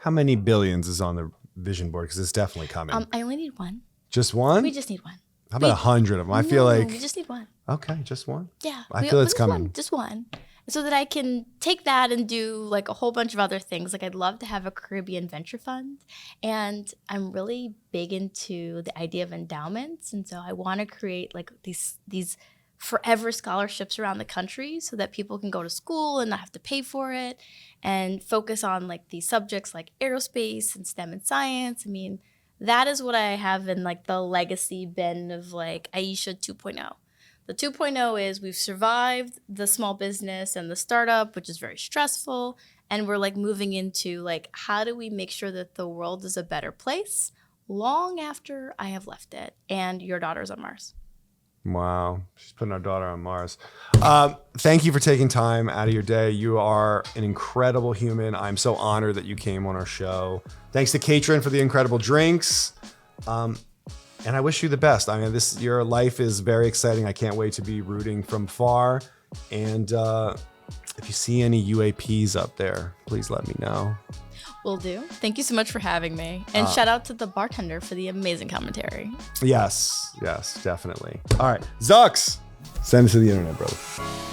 How many billions is on the vision board? Because it's definitely coming. I only need one. Just one? We just need one. How about 100 of them? I feel like... we just need one. Okay, just one? Yeah. I feel it's coming. Just one. So that I can take that and do like a whole bunch of other things. Like I'd love to have a Caribbean venture fund. And I'm really big into the idea of endowments. And so I want to create like these forever scholarships around the country so that people can go to school and not have to pay for it and focus on like these subjects like aerospace and STEM and science. I mean, that is what I have in like the legacy bin of like Aisha 2.0. The 2.0 is we've survived the small business and the startup, which is very stressful. And we're like moving into like, how do we make sure that the world is a better place long after I have left it and your daughter's on Mars? Wow. She's putting our daughter on Mars. Thank you for taking time out of your day. You are an incredible human. I'm so honored that you came on our show. Thanks to Katrin for the incredible drinks. And I wish you the best. I mean, your life is very exciting. I can't wait to be rooting from far. And if you see any UAPs up there, please let me know. Will do. Thank you so much for having me. And shout out to the bartender for the amazing commentary. Yes, definitely. All right, Zux, send it to the internet, brother.